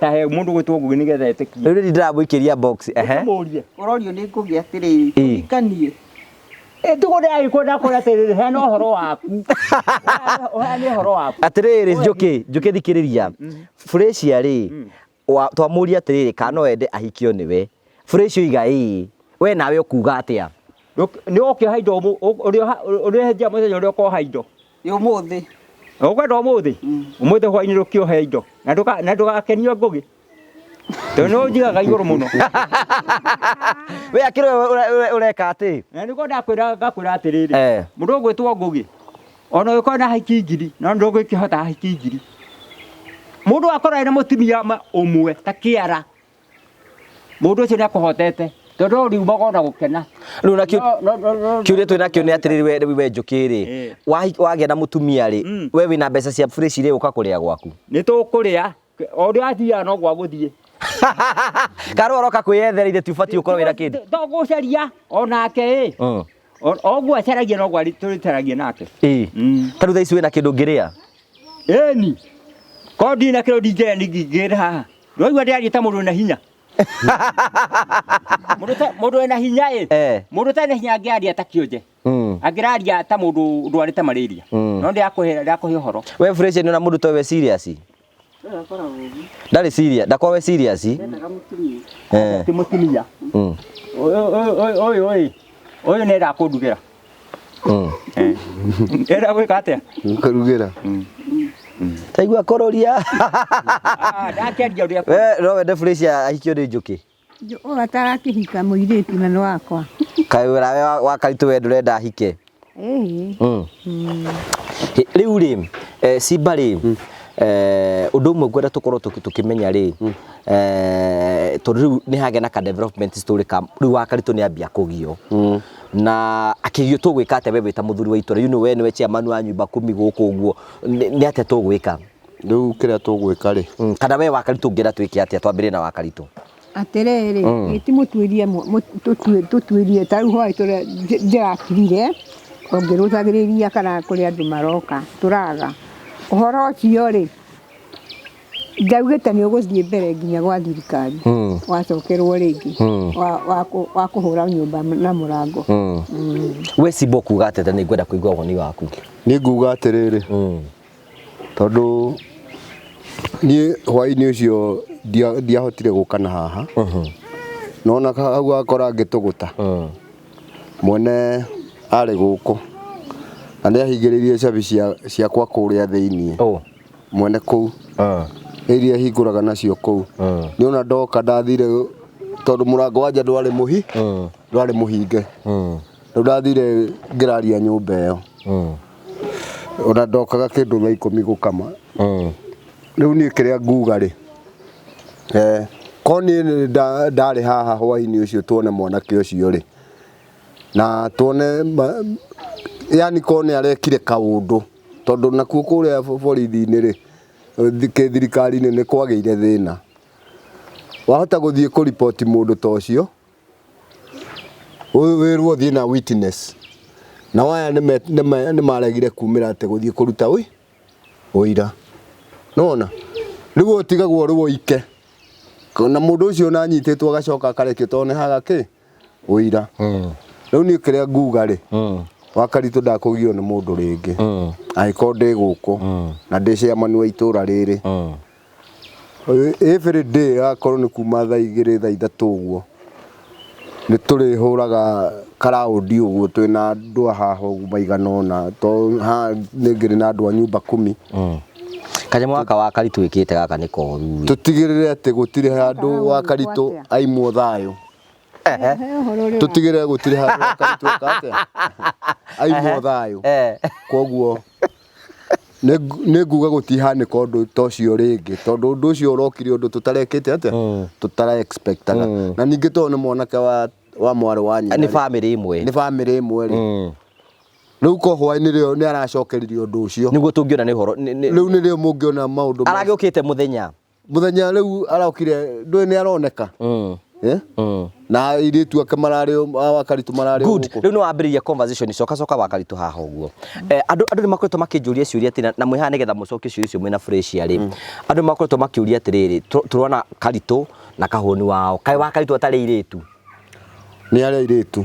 tahe mundu gwitwo ngugi nigetha etekie riu ndiramuikiria box murie urorio ni ngugi atiriri ikanie tuko kwenda kwa atiriri hena uhoro waku hena uhoro waku atiriri njuki thikiriria fresh ari twamuria atiriri kana wende ahikio niwe fresh uiga we nawe ukuga atia ni okio haindo uri hendia muthenya uri ko haindo umuthi ukwenda umuthi hwaini rukio haindo na ndugakenio ngugi tono njigaga iguru muno we akiro ureka ati na niko ndakwira atiriri mundu gwitwo ngugi ona uko na hiki ngiri na ndu gwikihota hiki ngiri mundu akora ina mutimia umwe ta kiara mundu ucio ni akuhotete tondu riu magona gukena riu na kiuria twina kio ni atiriri we njukiri wagia na mutumia ri we wina mbeca cia fresh ri uka kuria gwaku ni tukuria orio athia no gwa guthie karo roka kwiyethera tu fati ukorwo wira kindu ndogucaria onake ogu acaragia no gwari turitaragia nake taru thaici wina kindu ngiria ni kodi na kiro DJ ngigira haha ndwaigua ndiaria ta mundu na hinya mundu ena hinya mundu ta hinya ngiaria ta kionje angiraria ta mundu ndwarite malaria no ndiakuhira horo we fresh ni na mundu to we serious ndari serious ndakwa we serious ti mutimia oyo ne ndakundugira era gwika atia ukarugira taigua kororia ndakiaria uria we no wende fresh ahikio ni njuki Ugatarakihika muiritu na wakwa. Kai we wakaritu we ndurenda ahike. Riu ri Simba ri undu umwe ngwenda tukorwo tukimenya ri tondu riu ni hage na ka development story ka riu wakaritu ni ambia kugio na akigio tugwika ate we ta muthuri wa itora we ni we chairman wa nyumba 10 guku uguo ni ate tugwika riu kira tugwika ri kana we wakaritu ngira twike ate twambire na wakaritu aterere iti mutuirie tutuirie taru hoi tura ndirakirire ongerutagiriria kana kuri andu maroka turaga uhoro ucio ri ndaugite ni uguthie mbere nginya gwa thirikari wacokerwo ringi wa kuhura nyumba na murango we Simba kuga atete ni ngwenda kuigwa woni waku ni nguga atiriri tondu ni hwaini ucio ndiahotire gukana haha nona hau akora ngituguta mwene ari guku andi ahingiririe cabi cia kwa kuria thiini mwene kuu iria hinguraga nacio kuu ni ona ndoka ndathire tondu murango wanja ndwari muhinge ndathire ngiraria nyumba iyo ona ndokaga kindu thaa 10 gukama riu ni kiria nguga ri koni ndari haha hwaini ucio tuone mwanake ucio ri na tuone yani koni arekire kaundu tondu nakuo kuria borithi-ini ri thirikari-ini ni kwageire thina wahota guthie ku report mundu ta ucio wirwo thie na witness na waya ni maregire kumira ate guthie kuruta uira nona riu utigagwo riu ike na mundu ucio na nyititwo agacoka akarekio tone haga ki uira riu ni kiria nguga ri wakaritu ndakugio ni mundu ringi aiko ndi guku na ndi chairman wa itura riri every day akorwo ni kuma thaa 2 thaa 3 uguo ni turi huraga crowd uguo twina andu haha maigana ona to ha ni ngiri na andu a nyumba 10 Kanyamũ gaka wa Karitu wĩkĩte gaka nĩ koru. tutigirire ati gutire handu wa Karitu aimwo thayo. Tutigirire gutire handu wa Karitu akate aimwo thayo. Koguo nĩ nguga gutihanĩka ũndũ tocio rĩngĩ tondũ ũndũ ũcio ũrokire ũndũ tutarekĩte atĩa tutara expectaga na ningĩ to nĩ mwanake wa mwari wa nyina Nĩ family ĩmwe. nĩ family ĩmwe rĩ rĩu ko hwaĩ-inĩ rĩo nĩ aracokeririe ũndũ ũcio Nĩguo tũngĩona nĩ horo. rĩu nĩ rĩo mũngĩona maũndũ Aragĩũkĩte mũthenya rĩu arokire ndũĩ nĩ aroneka na iritu ake mararĩ wa Karitu mararĩ good. Rĩu nĩ wambĩrĩria conversation coka wa Karitu haha ũguo. Andũ nĩ makoretwo makĩnjũria ciũria atĩ na mwĩhaha nĩgetha mũcokie ciũria icio mwĩna fresh arĩ. Andũ makoretwo makĩũria atĩrĩrĩ tũrona Karitu na kahũni wao kaĩ wa Karitu atarĩ airĩtu nĩ arĩa airĩtu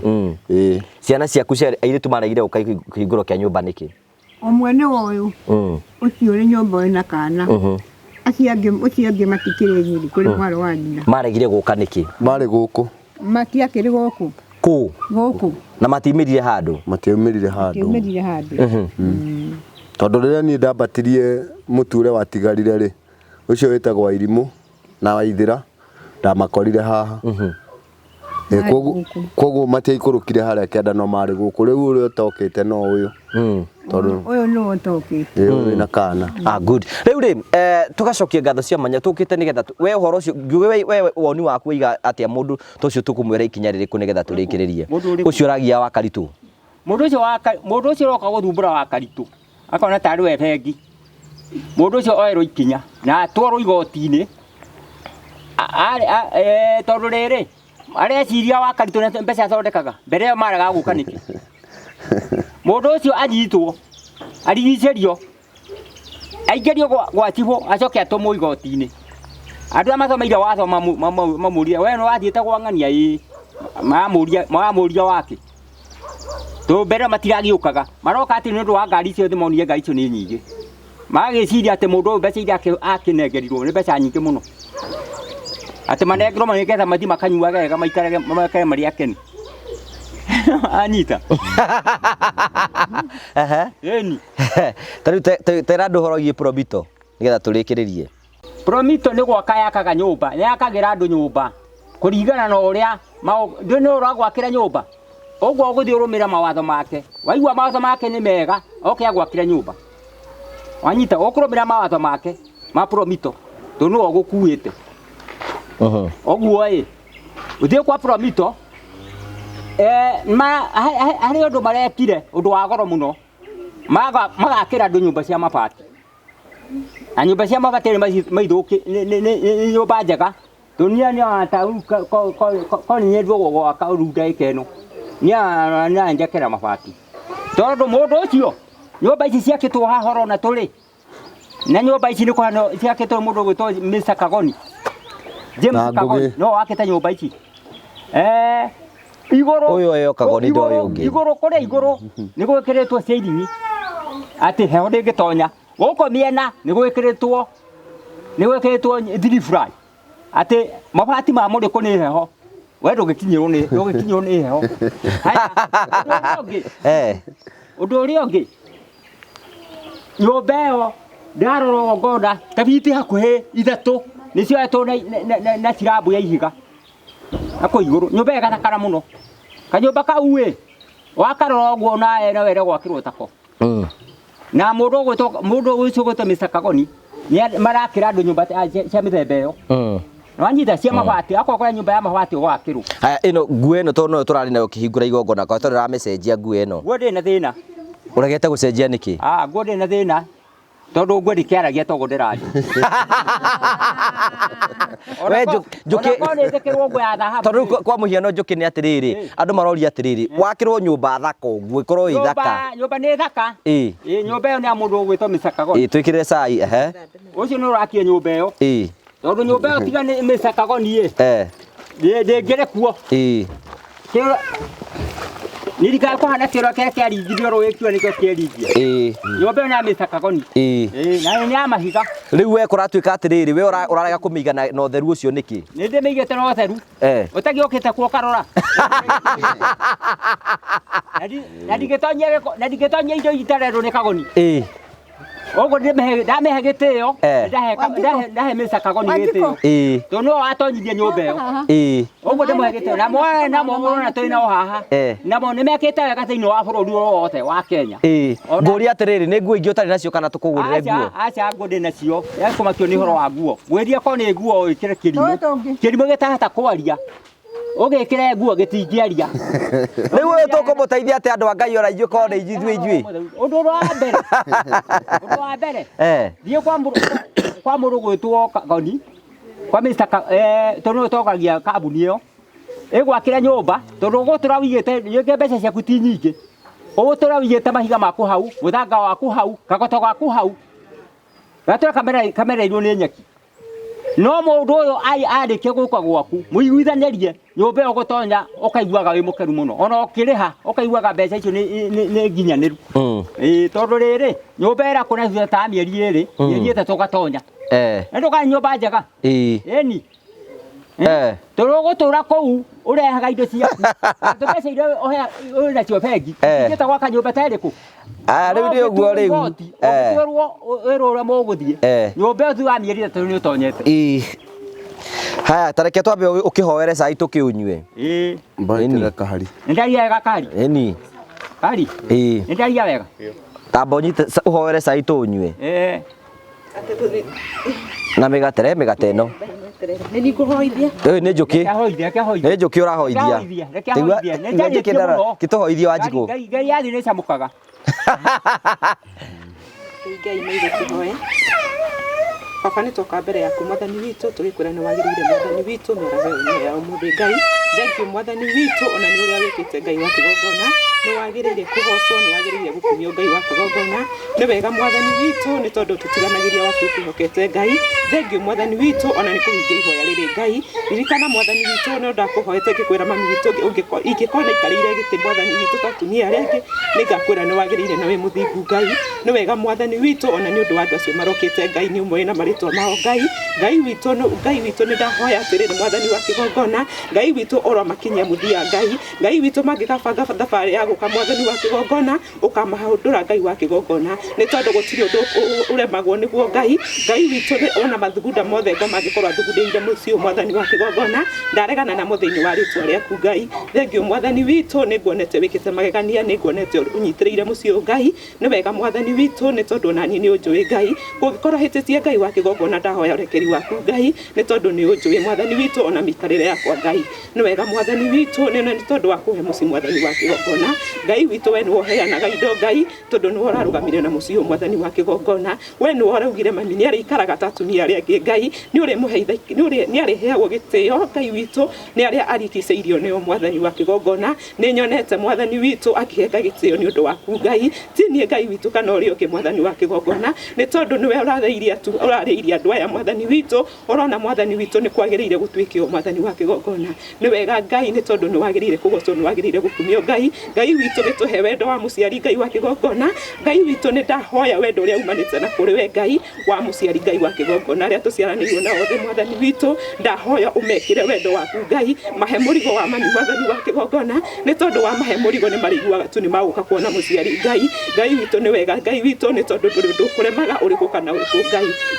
ciana ciaku cia airĩtu maregire gũka kĩhingũro kĩa nyũmba nĩkĩ? Omwe nĩ ũyũ ũcio nĩ nyũmba ĩna kana ucio angĩ matikĩrĩ nyiri kũrĩ mwaro wa nyina maregire gũka nĩkĩ? marĩ gũkũ matiakĩrĩ gũkũ na matiumĩrire handũ matiumĩrire handũ tondũ rĩrĩa niĩ ndambatirie mũture watigarire rĩ ũcio wĩtagwo Wairimũ na Waithĩra ndamakorire haha koguo matiaikũrũkire harĩa kĩanda no marĩ gũkũ rĩu ũrĩa ũtokĩte no ũyũ tondũ ũyũ nĩ ũtokĩte ũyũ na kana good. Rĩu rĩ tũgacokia ngatho cia manya tũkĩte nĩgetha we ũhoro ũcio we woni waku wiga atĩa mũndũ tũcio tũkũmwĩra ikinya rĩrĩkũ nĩgetha tũrĩkĩrĩrie ũcio ũragia wa Karitu mũndũ ũcio roka gũthumbũra wa Karitu akona tarĩ we bengi mũndũ ũcio oerwo ikinya na atwarwo igoti-inĩ tondũ rĩrĩ areciria wa Karitu na mbeca athondekaga mbere ĩyo maraga gũka nĩkĩ? Mũndũ ũcio anyitwo arigicĩrio aingĩrio gwa cibũ acoke atũmwo igoti-inĩ andũ arĩa mathomeire watho mamũria we nĩ wathiĩte gwa ng'ania ĩ mamũria wake tondũ mbere matiragĩũkaga maroka atĩ nĩ ũndũ wa ngari icio monire ngari icio nĩ nyingĩ magagĩciria atĩ mũndũ ũyũ mbeca iria akĩnengerirwo nĩ mbeca nyingĩ mũno atĩ manengerwo nĩgetha mathi makanyuage wega maikare marĩ akeni anyita ĩni tera andũ ũhoro wĩgiĩ Promito nĩgetha tũrĩkĩrĩrie. Promito nĩ gwaka yakaga nyũmba nĩ yakagĩra andũ nyũmba kũringana na ũrĩa ndĩ nĩ ũragwakĩra nyũmba ũguo ũgũthiĩ ũrũmĩrĩra mawatho make waigua mawatho make nĩ mega oke agwakĩra nyũmba wanyita ũkũrũmĩrĩra mawatho make ma Promito tondũ nĩwe ũgũkuĩte oguo ĩ ũthiĩ kwa Promito harĩ ũndũ marekire ũndũ wa goro mũno magakĩra andũ nyũmba cia mabati na nyũmba cia mabati maithũki nĩ nyũmba njega tondũ nĩata ko nĩnyendwo gwaka rĩu ndagĩka ĩno nĩanjekera mabati tondũ mũndũ ũcio nyũmba ici ciakĩtwo haha ũrona tũrĩ na nyũmba ici nĩ kũhana ciakĩtwo mũndũ gwĩtwo Mr. Kagoni James Kagoni no wakĩte nyũmba ici igũrũ ũyũ Kagoni ndoĩ ũngĩ igũrũ kũrĩa igũrũ nĩ gwĩkĩrĩtwo ceiling atĩ heho ndĩngĩtonya gũkũ mĩena nĩ gwĩkĩrĩtwo three fly atĩ mabati ma mũrĩkũ nĩ heho we ndũgĩkinyĩrwo nĩ heho ũndũ ũrĩa ũngĩ nyũmba ĩyo ndarora ũgonda ta biti hakuhĩ ithatũ nĩ cioetwo na cirambu ya ihiga nakũ igũrũ nyũmba ĩgathakara mũno kanyũmba kau ĩ wakarora ũguo nawe no were gwakĩrwo tako na mũndũ ũcio gwĩtwo Mr. Kagoni marakĩra andũ nyũmba cia mĩthemba ĩyo wanyita cia mabati akwa nyũmba ya mabati ũgwakĩrwo ĩno nguo ĩno tondũ no tũrarĩ nayo kĩhingũra igongona kwa tondũ ndĩramĩcenjia nguo ĩno nguo ndĩ na thĩna ũregete gũcenjia nĩkĩ? Nguo ndĩ na thĩna tondũ nguo ndĩkĩaragia togo ndĩraria we tondũ kwa mũhiano njũkĩ nĩ atĩrĩrĩ andũ maroria atĩrĩrĩ wakĩrwo nyũmba thaka ũguo ĩkorwo ĩ thaka nyũmba nĩ thaka nyũmba ĩyo nĩ ya mũndũ ũgwĩtwo Mr. Kagoni twĩkĩrĩre cai ũcio nĩ ũrakia nyũmba ĩyo tondũ nyũmba ĩyo tiga nĩ Mr. Kagoni ndĩngĩrĩ kuo nirikaga kũhana kĩro kĩrĩa kĩaringithio rũgĩkio nĩkĩo kĩeringia nyũmba ĩyo nĩ ya Mr. Kagoni na nĩ ya mahiga rĩu we kũratuĩka atĩrĩrĩ we ũrarega kũmĩiga na ũtheru ũcio nĩkĩ? nĩ ndĩmĩigĩte na ũtheru ũtagĩũkĩte kuo karora na ndingĩtonyia indo itarendwo nĩ Kagoni Ogo ndamehe gitio ndahe Mr. Kagoni gitio to no atonyithie nyumba iyo ogo ndamehe gitio na mwana toina o haha na mo nimekite wega thiini wa bururi wothe wa Kenya nguri atiriri ni nguo ingi utari nacio kana tukugurire nguo acha nguo ndi nacio yakumakio ni horo wa nguo gwiria ko ni nguo ikire kirimo gitahata kwaria ugikire nguo gitingiaria riu uyu tukumuteithia ati andu a Ngai ora ithuĩ korwo nĩ ithuĩ undu wa mbere thie kwa muru gwitwo Kagoni kwa Mr. tondu tokagia kambuni iyo igwakira nyumba tondu gutura wigite yenge mbeca ciaku ti nyingi ugutura wigite mahiga maku hau muthanga waku hau kagoto gaku hau gatura kamera ino ni nyeki no mundu uyu arikia guka gwaku muiguithanirie nyumba iyo gutonya ukaiguaga wi mukeru muno ona ukiriha ukaiguaga mbeca icio ni nginyaniru tondu riri nyumba ira kuna thutha ta mieri iri mieri itatu gatonya nduka nyumba njega eni tondu gutura kou urehaga indo ciaku mbeca iria uri nacio bengi ingita gwaka nyumba ta iriku riu ni uguo riu wĩrwo ũrĩa mũgũthiĩ nyũmba ũthiĩ wa mĩeri ĩtatũ nĩ ũtonyete haya tareke twambe ũkĩhoere cai tũkĩũnyue mbandĩra kahari nĩndaria wega kari ĩni kari nĩndaria wega tamba ũnyite ũhoere cai tũnyue na mĩgate ĩno nĩ ngũhoithia nĩ njũkĩ nĩ njũkĩ ũrahoithia gĩtũhoithie Wanjikũ Ngai yathi nĩ camũkaga Ngai maithe tũhoe baba nĩ twoka mbere yaku mwathani witũ tũgĩkwĩra nĩ wagĩrĩire mwathani witũ mĩaraho ya ũmũthĩ Ngai thengiũ mwathani witũ ona nĩ ũrĩa wĩkĩte Ngai wa kĩgongona nĩ wagĩrĩire kũgocwo nĩ wagĩrĩire gũkumio Ngai wa kĩgongona nĩ wega mwathani witũ nĩ tondũ tũtiganagĩria waku twĩhokete Ngai thengiũ mwathani witũ ona nĩ kũhingia ihoya rĩrĩ Ngai ririkana mwathani witũ nĩ ndakũhoete ngĩkwĩra mami witũ ingĩkorwo ikarĩire gĩtĩ mwathani witũ ta atumia arĩa angĩ nĩ ngakwĩra nĩ wagĩrĩire na wĩ mũthingu Ngai nĩ wega mwathani witũ ona nĩ ũndũ wa andũ acio marokĩte Ngai nĩ ũmoĩ na marĩtwa mao Ngai witũ nĩ ndahoya atĩrĩrĩ mwathani wa kĩgongona Ngai witũ ũromakinyia mũthia Ngai witũ mangĩgabanga thabarĩ ya gũka mwathani wa kĩgongona ũkamahũndũra Ngai wa kĩgongona nĩ tondũ gũtirĩ ũndũ ũremagwo nĩguo Ngai witũ ona mathugunda mothe mangĩkorwo athugundĩire mũciĩ mwathani wa kĩgongona ndaregana namo thĩinĩ wa rĩtwa rĩaku Ngai thengiũ mwathani witũ nĩ nguonete wĩkĩte magegania nĩ nguonete ũnyitĩrĩire mũciĩ Ngai nĩ wega mwathani witũ nĩ tondũ nani nĩ ũnjũĩ Ngai kũngĩkorwo hĩtĩtie Ngai wa kĩgongona ndahoya ũrekeri waku Ngai nĩ tondũ nĩ ũnjũĩ mwathani witũ ona mĩikarĩre yakwa Ngai nĩ wega mwathani witũ nĩ tondũ wa kũhe mũciĩ mwathani wa kĩgongona Ngai witũ we nĩ woheanaga indo Ngai tondũ nĩ ũrarũgamire na mũciĩ mwathani wa kĩgongona we nĩ waraugire mami nĩ arĩikaraga ta atumia arĩa angĩ Ngai nĩ arĩheagwo gĩtĩo Ngai witũ nĩ arĩa arigicĩirio nĩo mwathani wa kĩgongona nĩ nyonete mwathani witũ akĩhe Ngai gĩtĩo nĩ ũndũ waku Ngai ti niĩ Ngai witũ kana ũrĩa ũngĩ mwathani wa kĩgongona nĩ tondũ nĩwe ũrarĩirie andũ aya mwathani witũ ũrona mwathani witũ nĩ kwagĩrĩire gũtuĩkio mwathani wa kĩgongona nĩ wega Ngai nĩ tondũ nĩ wagĩrĩire kũgocwo nĩ wagĩrĩire gũkumio Ngai witũ gĩtũhe wendo wa mũciari Ngai wa kĩgongona Ngai witũ nĩ ndahoya wendo ũrĩa umanĩte na kũrĩ we Ngai wa mũciari Ngai wa kĩgongona arĩa tũciaranĩirwo na othe mwathani witũ ndahoya ũmekĩre wendo waku Ngai mahe mũrigo wa mami mwathani wa kĩgongona nĩ tondũ wa mahe mũrigo nĩ marĩiguaga tu nĩ magũka kuona mũciari Ngai witũ nĩ wega Ngai witũ nĩ tondũ ndũrĩ ũndũ ũkũremaga ũrĩkũ kana ũrĩkũ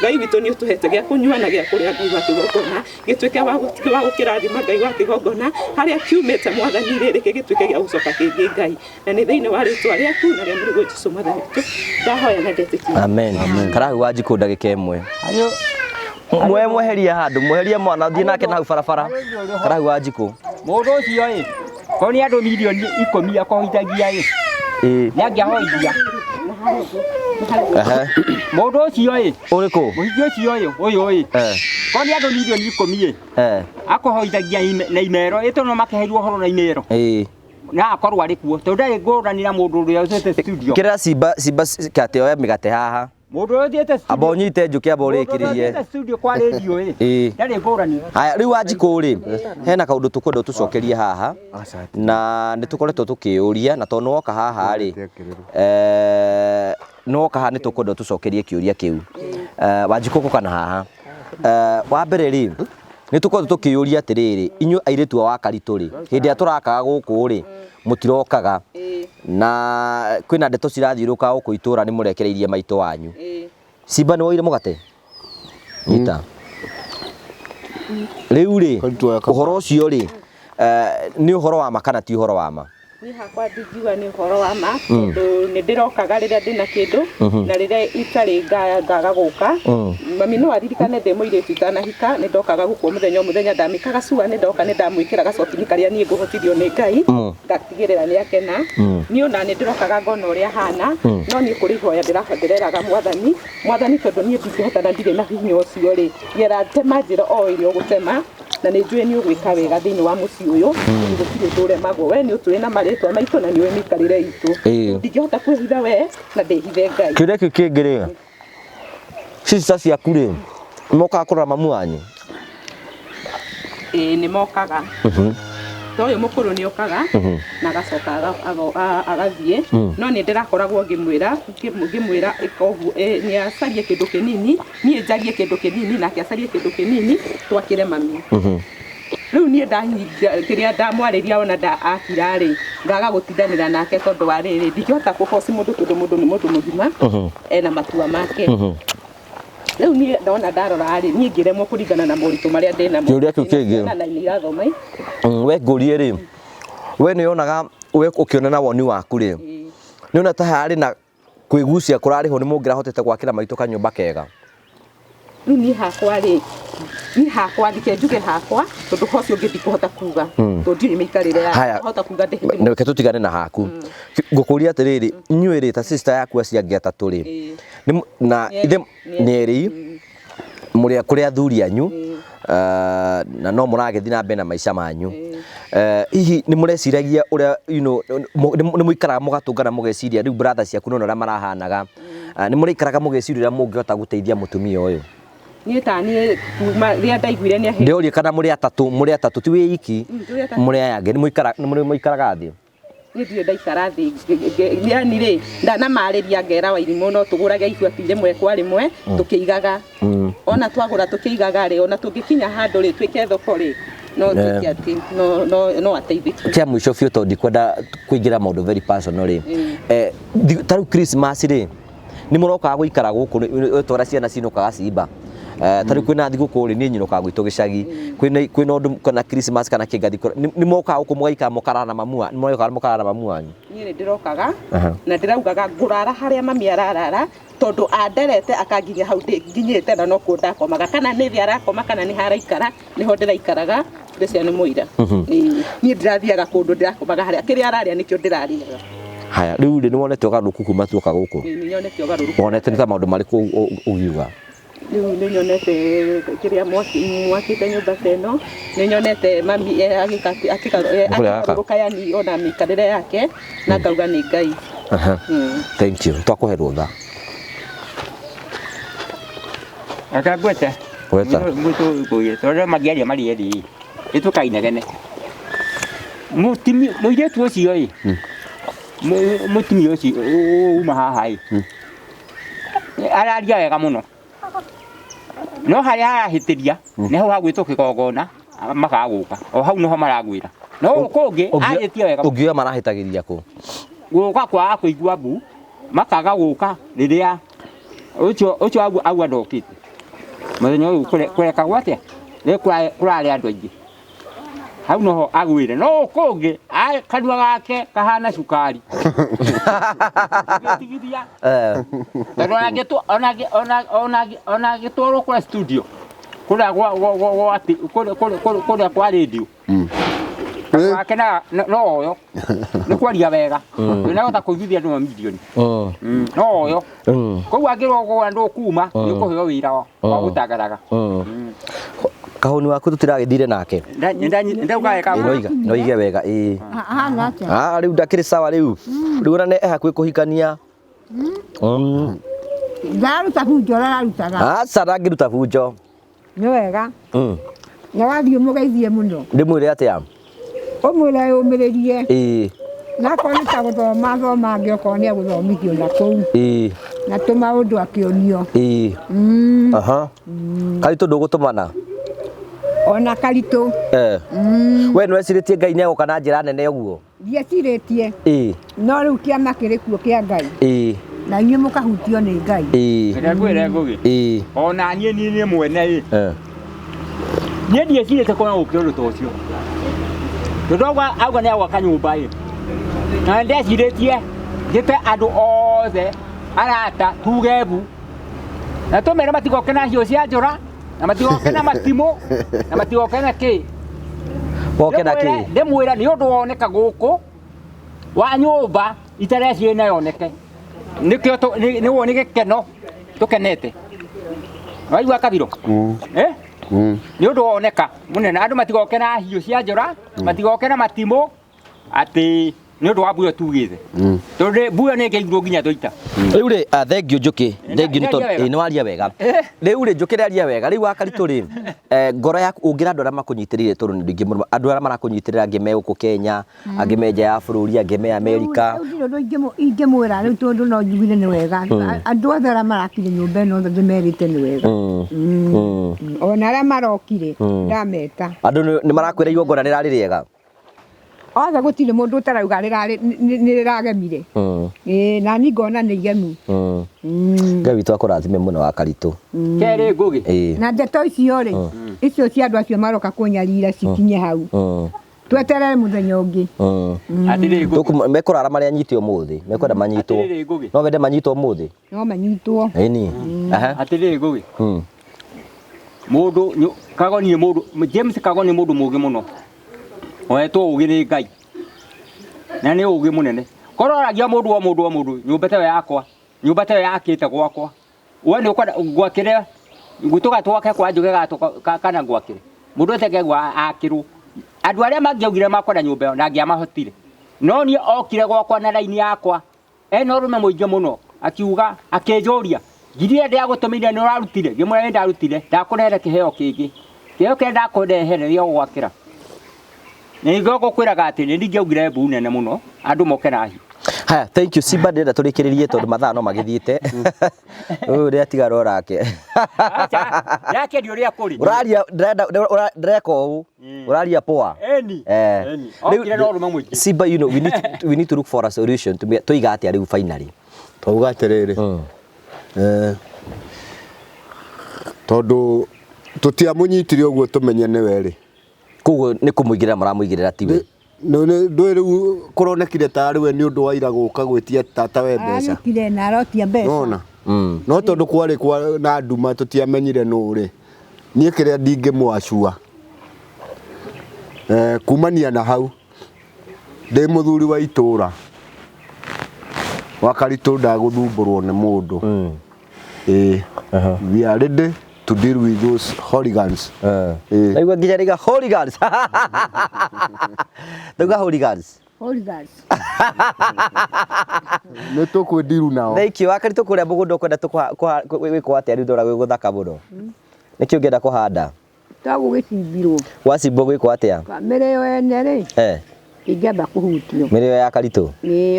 Ngai witũ nĩ ũtũhete gĩa kũnyua na gĩa kũrĩa Ngai wa kĩgongona gĩtuĩke wa gũkĩrathima Ngai wa kĩgongona harĩa kiumĩte mwathani rĩrĩ gĩtuĩke gĩa gũcoka kĩngĩ Ngai na nĩ thĩinĩ wa rĩtwa rĩaku na rĩa mũrigo Jesũ mwathani witũ ndahoya na ndetĩkia amen karahu Wanjikũ ndagĩka ĩmwe mweheria handũ mweherie mwana thiĩ nake nahau barabara karahu Wanjikũ mũndũ ũcio ko nĩ andũ milioni 10 akohithagia nĩ angĩahoithia mũndũ ũcio ũrĩkũ mũhiki ũcio ũyũ ko nĩ andũ milioni 10 akohoithagia na imero ĩtũ no makeheirwo horo na imero na akorwo arĩ kuo tondũ ndarĩ ngũrani na mũndũ ũrĩa ũcete studio kĩrĩa simba kate oya mĩgate haha mũndũ ũyũ thiĩte studio amba ũnyite njũkĩ amba ũrĩkĩrĩrie studio kwa radio ndarĩ ngũrani haya rĩu Wanjikũ hena kaũndũ tũkwenda tũcokerie haha na nĩ tũkoretwo tũkĩũria na tondũ woka haha woka haha nĩ tũkwenda tũcokerie kĩũria kĩu Wanjikũ gũkana haha wa mbere nĩ tũkoretwo tũkĩũria atĩrĩrĩ inyuĩ airĩtu a Wakaritũ hĩndĩ ĩrĩa tũrakaga gũkũ mũtirokaga na kwina ndeto cirathiuruka guku itura ni murekereirie maito wanyu Simba ni woire mugate ita riu ri uhoro ucio ri ni uhoro wa makana ti uhoro wa ma ni hakwa ndingiuga ni uhoro wa ma tondu ni ndirokaga riria ndina kindu na riria itari ngaga guka mami no aririkane ndi muiritu itanahika ni ndokaga guku muthenya ndamikaga cua ni ndoka ni ndamwikira gacokini karia nie nguhotithio ni Ngai ngatigirira ni akena ni ona ni ndirokaga ngona uria hana no ni kuri hoya ndiraga mwathani tondu nie ndingihota na ndire na hinya ucio ri ngeratema njira o irio gutema na ni njue ni ugwika wega thiini wa muci uyu gutire ndure mago we ni uturi na maritwa maitu na niwe mikarire itu ndingihota kwihitha we na ndihithe Ngai kire kingire sister ciaku ri moka kurora mamu wanyu ni mokaga toyo mukuru ni okaga na gacoka agathie no ni ndirakoragwo ngimwira ikogu ni acarie kindu kinini ni njagie kindu kinini na kiacarie kindu kinini twakire mami riu ni kiria ndamwariria ona akirari ngaga gutindanira nake tondu wa riri ndingihota kuhoci mundu tondu mundu ni mundu mugima ena matua make riu ni ndona ndarora ri ni ngiremwo kuringana na moritu maria ndina mo uria kikingi na ni irathoma we ngurie ri we ni onaga we ukionana woni waku ri ni ona ta hari na kwigucia kurari ho ni mungira hotete gwakira maito kanyumba kega riu ni hakwa ri ni hakwa ndike njuge hakwa tondu hocio ngithi kuhota kuga tondu ndiri mikarire ya hota kuga ni ke tutigane na haku ngukuria atiriri nyuiri ta sister yaku aciangi atatu ri na ithe neri muri kuri athuri anyu na no muragethi na mbena maisha manyu hihi ni mureciragia uria ni muikaraga mugatungana mugeciria riu brother ciaku no ra marahanaga ni murikaraga mugeciria mungihota guteithia mutumia uyu ni tani kuma ria ndaiguire ni ndio kana muri atatu ti wiki muri ayage ni muikaraga thi ni ndio ndaikara thi yani ri ndana mariria ngera wa irimo no tugurage ibuati rimwe kwa rimwe tukiigaga ona twagura tukiigaga ri ona tungikinya handu ri twike thoko ri no tukiati no ateithiki kia mwisho fio to ndikwenda kuingira maundu very personal ri taru Christmas ri ni muroka guikara guku twara ciana cinukaga Simba tari kwina thiguku ri ni nyinuka gwitu gicagi kwina undu kana Christmas kana kingathi ni moka uko mugaika mukara na mamua ni moka mukara na mamua ni ndirokaga na ndiraugaga ngurara haria mami ararara tondu anderete akanginya hau nginyite na no kunda komaga kana ni thia arakoma kana ni haraikara ni ho ndiraikaraga ndecia ni muira ni ndirathiaga kundu ndirakomaga haria kiria araria nikio ndirariaga haya riu ni wonete ugaruku kuma tuoka guku ni nyonete ugaruku wonete ni ta maundu mariku ugiuga ni nyonete kiria mwakite nyumba teno ni nyonete mami akikaruka yani ona mikarire yake na kauga ni Ngai thank you twakuherwo tha akagweta mutu kuye tore magiaria marieri itukainegene mutimi muiretu ucio i mutimi ucio uma haha i araria wega muno no haria arahitiria neho hagwitwo kigogona makaguka o hau noho maragwira no kungi ajetie wega ungiwa marahitagiria ku guka kwa kuigua mbu makaga guka riria ucio agu ndokite muthenya uyu kureka gwate ni kurari andu aingi hau noho agwire no kungi kanua gake kahana cukari tigithia ona gitwaro kwa studio kuria kwa radio akena no oyo ni kwaria wega na hota kuithia andu mamilioni no oyo koguo angirwo kwa andu kuma ni kuheo wira wa gutagaraga kahuni waku tutiragithire nake ndauga eka no ige wega riu ndakiri sawa riu riu ne hakwi kuhikania ndaruta bunjo rarutaga sara ngiruta bunjo ni wega na wathie mugeithie muno ndimwire atia umwire umiririe na koni ta guthoma thoma ngiokorwo ni aguthomithio na kou na tumaundu akionio kai tundu gutumana ona Karitũ. We nĩ wecirĩtie Ngai nĩ agoka na njĩra nene ũguo? Ndiecirĩtie. No rĩu kĩama kĩrĩ kuo kĩa Ngai. Na inyuĩ mũkahutio nĩ Ngai. Reke ngwĩre Ngũgĩ. Ona niĩ mwene niĩ ndiecirĩte kũna gũkĩra ũndũ ta ũcio. Tondũ auga nĩ agwaka nyũmba na ndecirĩtie njĩte andũ othe arata tuge mbu na tũmere matigoke na hiũ cia njora na matigoke na matimũ na matigoke na kĩ. Goke na kĩ? Ndĩmwĩra nĩ ũndũ woneka gũkũ wa nyũmba itarecirĩ na yoneke. Nĩkĩo nĩ gĩkeno tũkenete. Waigua Kabirũ? Nĩ ũndũ woneka mũnene andũ matigoke na hiũ cia njora matigoke na matimũ atĩ nĩ ũndũ wa mbuyo tugĩte. Tondũ mbuyo nĩ ĩngĩigirwo nginya tũita. Rĩu rĩ thengio Njũkĩ, thengio nĩ tondũ nĩ waria wega. Rĩu rĩ Njũkĩ aria wega. Rĩu wa Karitũ rĩ ngoro yaku ũngĩra andũ arĩa makũnyitĩrĩire tondũ nĩ ndingĩ mũno andũ arĩa marakũnyitĩrĩra angĩ me gũkũ Kenya, angĩ me nja ya bũrũri, angĩ me Amerika. Rĩu ingĩmwĩra rĩu tondũ no njugire nĩ wega. Andũ othe arĩa marakire nyũmba ĩno othe ndĩmerĩte nĩ wega. Ona arĩa marokire ndameta. Andũ nĩ marakwĩra igongona nĩ rarĩ rĩega. Othe gũtirĩ mũndũ ũtarauga nĩ rĩragemire. Na niĩ ngona nĩ igemu. Ngai witũ akũrathime mũno wa Karitũ. Kerĩ Ngũgĩ. Na ndeto icio rĩ icio cia andũ acio maroka kũnyarira cikinye hau. Tweterere mũthenya ũngĩ. Mekũrara marĩa anyite ũmũthĩ, mekwenda manyitwo. No wende manyitwo ũmũthĩ? No manyitwo. Ĩni. Atĩrĩrĩ Ngũgĩ. Mũndũ Kagoni nĩ mũndũ James Kagoni nĩ mũndũ mũũgĩ mũno. Oetwo ũgĩ nĩ Ngai. Na nĩ ũgĩ mũnene. Kororagia mũndũ o mũndũ nyũmba ta yakwa. Nyũmba ta yakĩte gwakwa. We nĩ ũkwenda gwakĩre gũtũga twake kwa Njũgĩ kana gwakĩre. Mũndũ eteke gwa akĩrwo. Andũ arĩa mangĩaugire makwenda nyũmba ĩyo na angĩamahotire. No niĩ okire gwakwa na raini yakwa. Ena ũrũme mũingĩ mũno akiuga akĩnjũria. Ngirire ndĩagũtũmĩire nĩ ũrarutire. Ngĩmwĩra ndarutire. Ndakũrehere kĩheo kĩngĩ. Kĩheo kĩrĩa ndakũrehere rĩo gwakĩra. Nĩgo kwĩraga atĩ nĩ ndingĩaugire mbu nene mũno andũ moke na hiũ. Haya, thank you Simba ndĩrenda tũrĩkĩrĩrie tondũ mathaa no magĩthiĩte. Ũyũ rĩa tigara orake. Yake ndio rĩa kũri. Ũraria ndĩreka ũũ. Ũraria poa. Eni. Okire no rũma mũingĩ. Simba, you know, we need to look for a solution tũiga atĩa rĩu finally. Twauga atĩrĩrĩ. Tondũ tũtiamũnyitire ũguo tũmenye nĩ werĩ. Koguo nĩ kũmũigĩrĩra maramũigĩrĩra tiwe. Ndũĩ rĩu kũronekire tarĩ we nĩ ũndũ wa ira gũka gwĩtia tata we mbeca. Arutire na arotia mbeca. Nona. No tondũ kwarĩ na nduma tũtiamenyire nũ rĩ. Niĩ kĩrĩa ndingĩmwacua. Kumania na hau. Ndĩ mũthuri wa itũra. Wa Karitũ ndagũthumbũrwo nĩ mũndũ. We are ready to deal with those hooligans. Naigua nginya riga hooligans. Ndauga hooligans. Hooligans. Nĩ tũkwĩndiru nao. Thank you. Wa Karitũ kũrĩa mũgũnda ũkwenda gwĩkwo atĩa rĩu ndora gũthaka mũno. Nĩkĩ ũngĩenda kũhanda? Twagũgĩcimbirwo. Wacimbwo gwĩkwo atĩa? Kamere yo ene rĩ. Ingĩamba kũhutio. Mĩrĩo ya Karitũ.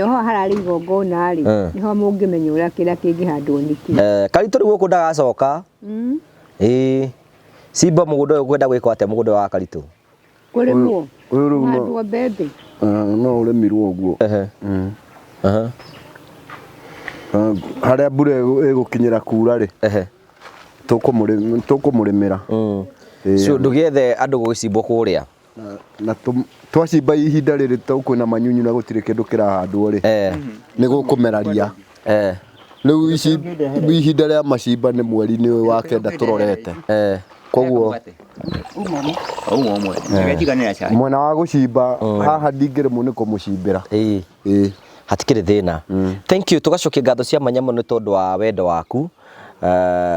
Ho hararĩ igongona rĩ. Niho mũngĩmenya ũrĩa kĩrĩa kĩngĩhandwo nĩkĩ. Karitũ rĩu gũkũ ndagacoka. Simba mũgũnda ũyũ ũkwenda gwĩkwo atĩa mũgũnda wa Karitũ? Kũrĩmwo. Handwo mbembe. No ũrĩmirwo ũguo. Harĩa mbura ĩgũkinyĩra kuura rĩ. Tũkũmũrĩmĩra. So ndũgĩethe andũ gũgĩcimbwo kũrĩa. Na twacimba ihinda rĩrĩ kwĩna manyunyu na gũtirĩ kĩndũ kĩrahandwo rĩ. Nĩ gũkũmera ria. Rĩu ihinda rĩa macimba nĩ mweri-inĩ ũyũ wa kenda tũrorete. Koguo mwena wa gũcimba haha ndingĩrĩmwo nĩ kũmũcimbĩra. Hatikĩrĩ thĩna. Thank you. Tũgacokia ngatho cia mwanya mũno nĩ tondũ wa wendo waku.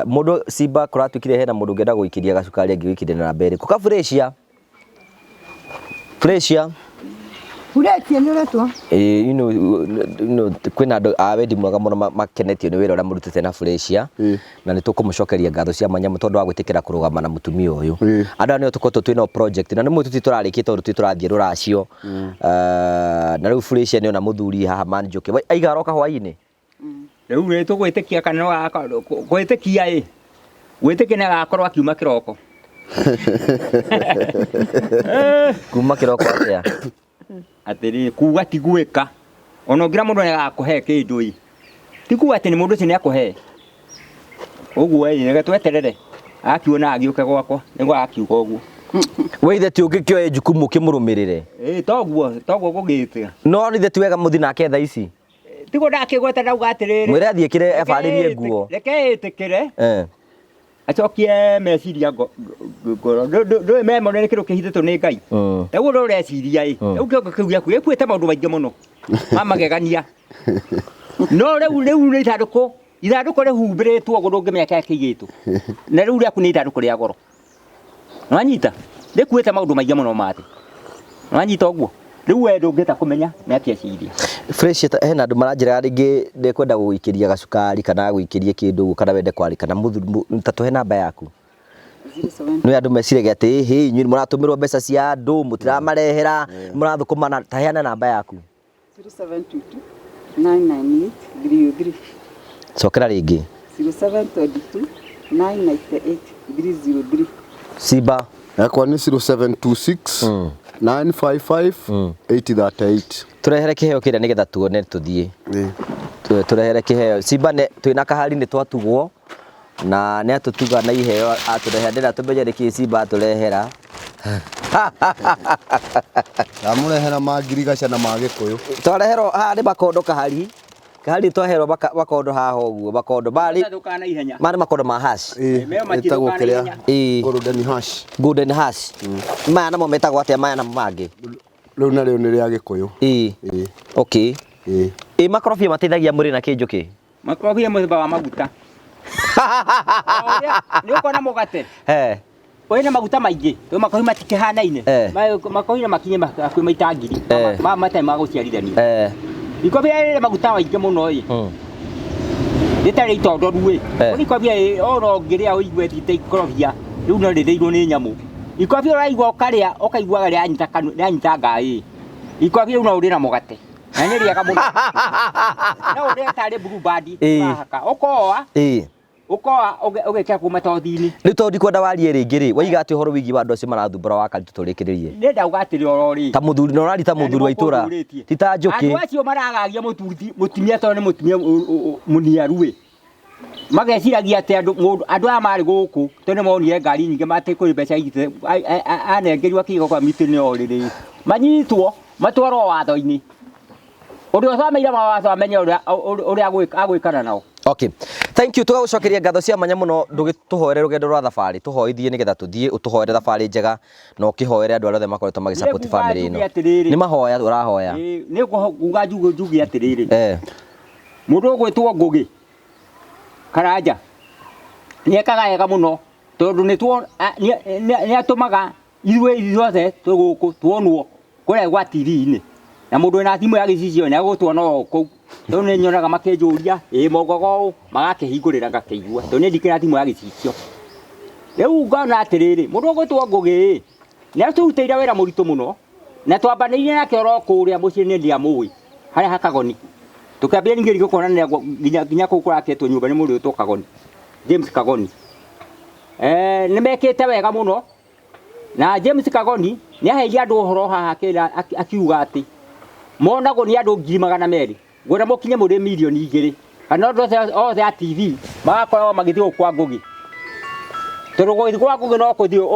Mũndũ Simba kũratuĩkire hena mũndũ ũngĩenda gũikĩria gacukari angĩgĩikĩria na mbere. Kũka Fresha. Fresha. Fresha nĩ ũretwo. You know kwĩna andũ a wendi mwega mũno makenetio nĩ wĩra ũrĩa mũrutĩte na Fresha. Na nĩ tũkũmũcokeria ngatho cia mwanya tondũ wa gwĩtĩkĩra kũrũgama na mũtumia ũyũ. Andũ nĩo tũkorwo twĩna project na nĩ mũtuti tũrarĩkĩte tondũ tũrathiĩ rũracio. Na rĩu Fresha nĩ ona mũthuri haha Man Njũkĩ. Aiga aroka hwaĩ-inĩ. Rĩu nĩ tũgwĩtĩkia kana gwĩtĩkia gwĩtĩkia nĩ agakorwo akiuma kĩroko. kuma kiroko atia atiri kuga tiguika ono ngira mundu agakuhe kindu i tikuga ati ni mundu ucio ni akuhe uguo reke tweterere akiona agiuke gwakwa niguo akiuga uguo weithe ti ungikioe jukumu kimurumirire toguo gugite no rithe ti wega muthi nake tha ici tigo ndakigweta ndauga atiriri mwire athie kire ebaririe nguo reke itikire acokie meciria ngoro ndui memo ni kindu kihithitwo ni Ngai taguo ndureciria i riu kiongo kiu giaku gikuite maundu maingi muno mamagegania no riu ni ithanduku rihumbiritwo gundu ngimeka kigitu na riu riaku ni ithanduku ria goro nwanyita rikuite maundu maingi muno mate nwanyita uguo riu we ndungita kumenya ni atia ciria fresh hena andu maranjira ringi ndekwenda guikiria gacukari kana guikiria kindu kana wende kwari kana muthuru ntatu he namba yaku no andu mecirege ati hi inyuĩ muratumirwo mbeca cia andu mutiramarehera murathukumana ta heana namba yaku 0722998303 cokera ringi 0722998303 Simba yakwa ni 0726 955 838 turehere kiheo kiria nigetha tuone tuthie turehere kiheo Simba twina kahari ni twatugwo na ni atutuga na iheo aturehere tumenye ni ki Simba aturehera amurehera magirigaca na magikuyu twareherwo haha ni makondo kahari twaherwo makondo haha uguo makondo mari makondo ma hash etagwo kiria golden hash maya namo metagwo atia maya namo mangi riu na riu ni ria gikuyu okay makorobia mateithagia mwiri na kinjuki makorobia muthemba wa maguta ni ukona mugate oina maguta maingi to makohi matikihanaine makohi makinye makwi maita ngiri mate maguciarithania ikobia maguta maingi muno i nditari itondo ruwe ikobia oro ngiria uigwe thite ikorobia riu no ritheirwo ni nyamu ikobia uraigwa ukaria ukaigwa ria anyita ngai ikobia una urina mugate na ni riega muno na uria tari blue band haka ukoa ugekea kuma tothini ni tondi kwenda warie ringi ri waiga ati horo wigi wa andu acio marathumbura wakati turikiririe ni ndauga ati orori ta muthuri no rari ta muthuri wa itura ti ta njuki andu acio maragagia mutumia to ni mutumia muniaruwe mageciragia ati andu aya mari guku to ni monire ngari nyingi mate kuri mbeca igite anengerwa kigo kwa mitini oriri manyitwo matwarwo watho-ini undu othameira mawatho amenye uria agwikana nao. Okay, thank you. Tugagucokeria ngatho cia manya muno ndugituhoere rugendo rwa thabari tuhoithie nigetha tuthie utuhoere thabari njega na ukihoere andu arothe makoretwo magisupport family ino ni mahoya urahoya ni kuga njugi atiriri mundu gwitwo Ngugi Karanja ni ekaga wega muno tondu ni atumaga ithuothe tuguku tuonwo kuria gwa TV-ini na mundu ena thimu ya gicicio ni agutwona kou to ni nyonaga makenjuria mogogo magakihingurira ngakigua to ni ndikira thimu ya gicicio riu ngona atiriri mundu gwitwo Ngugi ni atutira wira muritu muno na twambanirie nake oro kuria mucii ni ndiamui haria hakagoni tukambia ningiri gukonanira ginya kukuraketwo nyumba ni mundu to Kagoni James Kagoni ni mekete wega muno na James Kagoni ni aheria andu horo haha kira akiuga ati monago ni andu 200,000 gwira mukinye muri milioni 2 kana ndo othe ya TV magakorwo magithio kwa Ngugi turugo kwa Ngugi no kuthio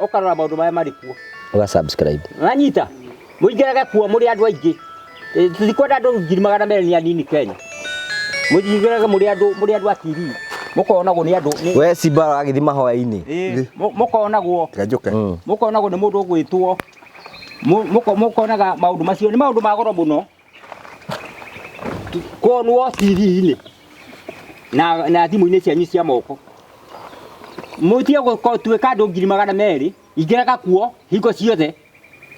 ukarora maundu maya mari kuo uga subscribe anyita muingiraga kuo muri andu aingi tuzikwenda andu 200,000 ni anini Kenya muingiraga muri andu a TV mukonagwo ni andu we Simba agithima hoya-ini mukonagwo njuke mukonagwo ni mundu gwitwo mukonaga maundu macio ni maundu magoro muno konwo TV-ini na thimu-ini cianyu cia moko mutie tuika andu 200,000 ingiraga kuo hingo ciothe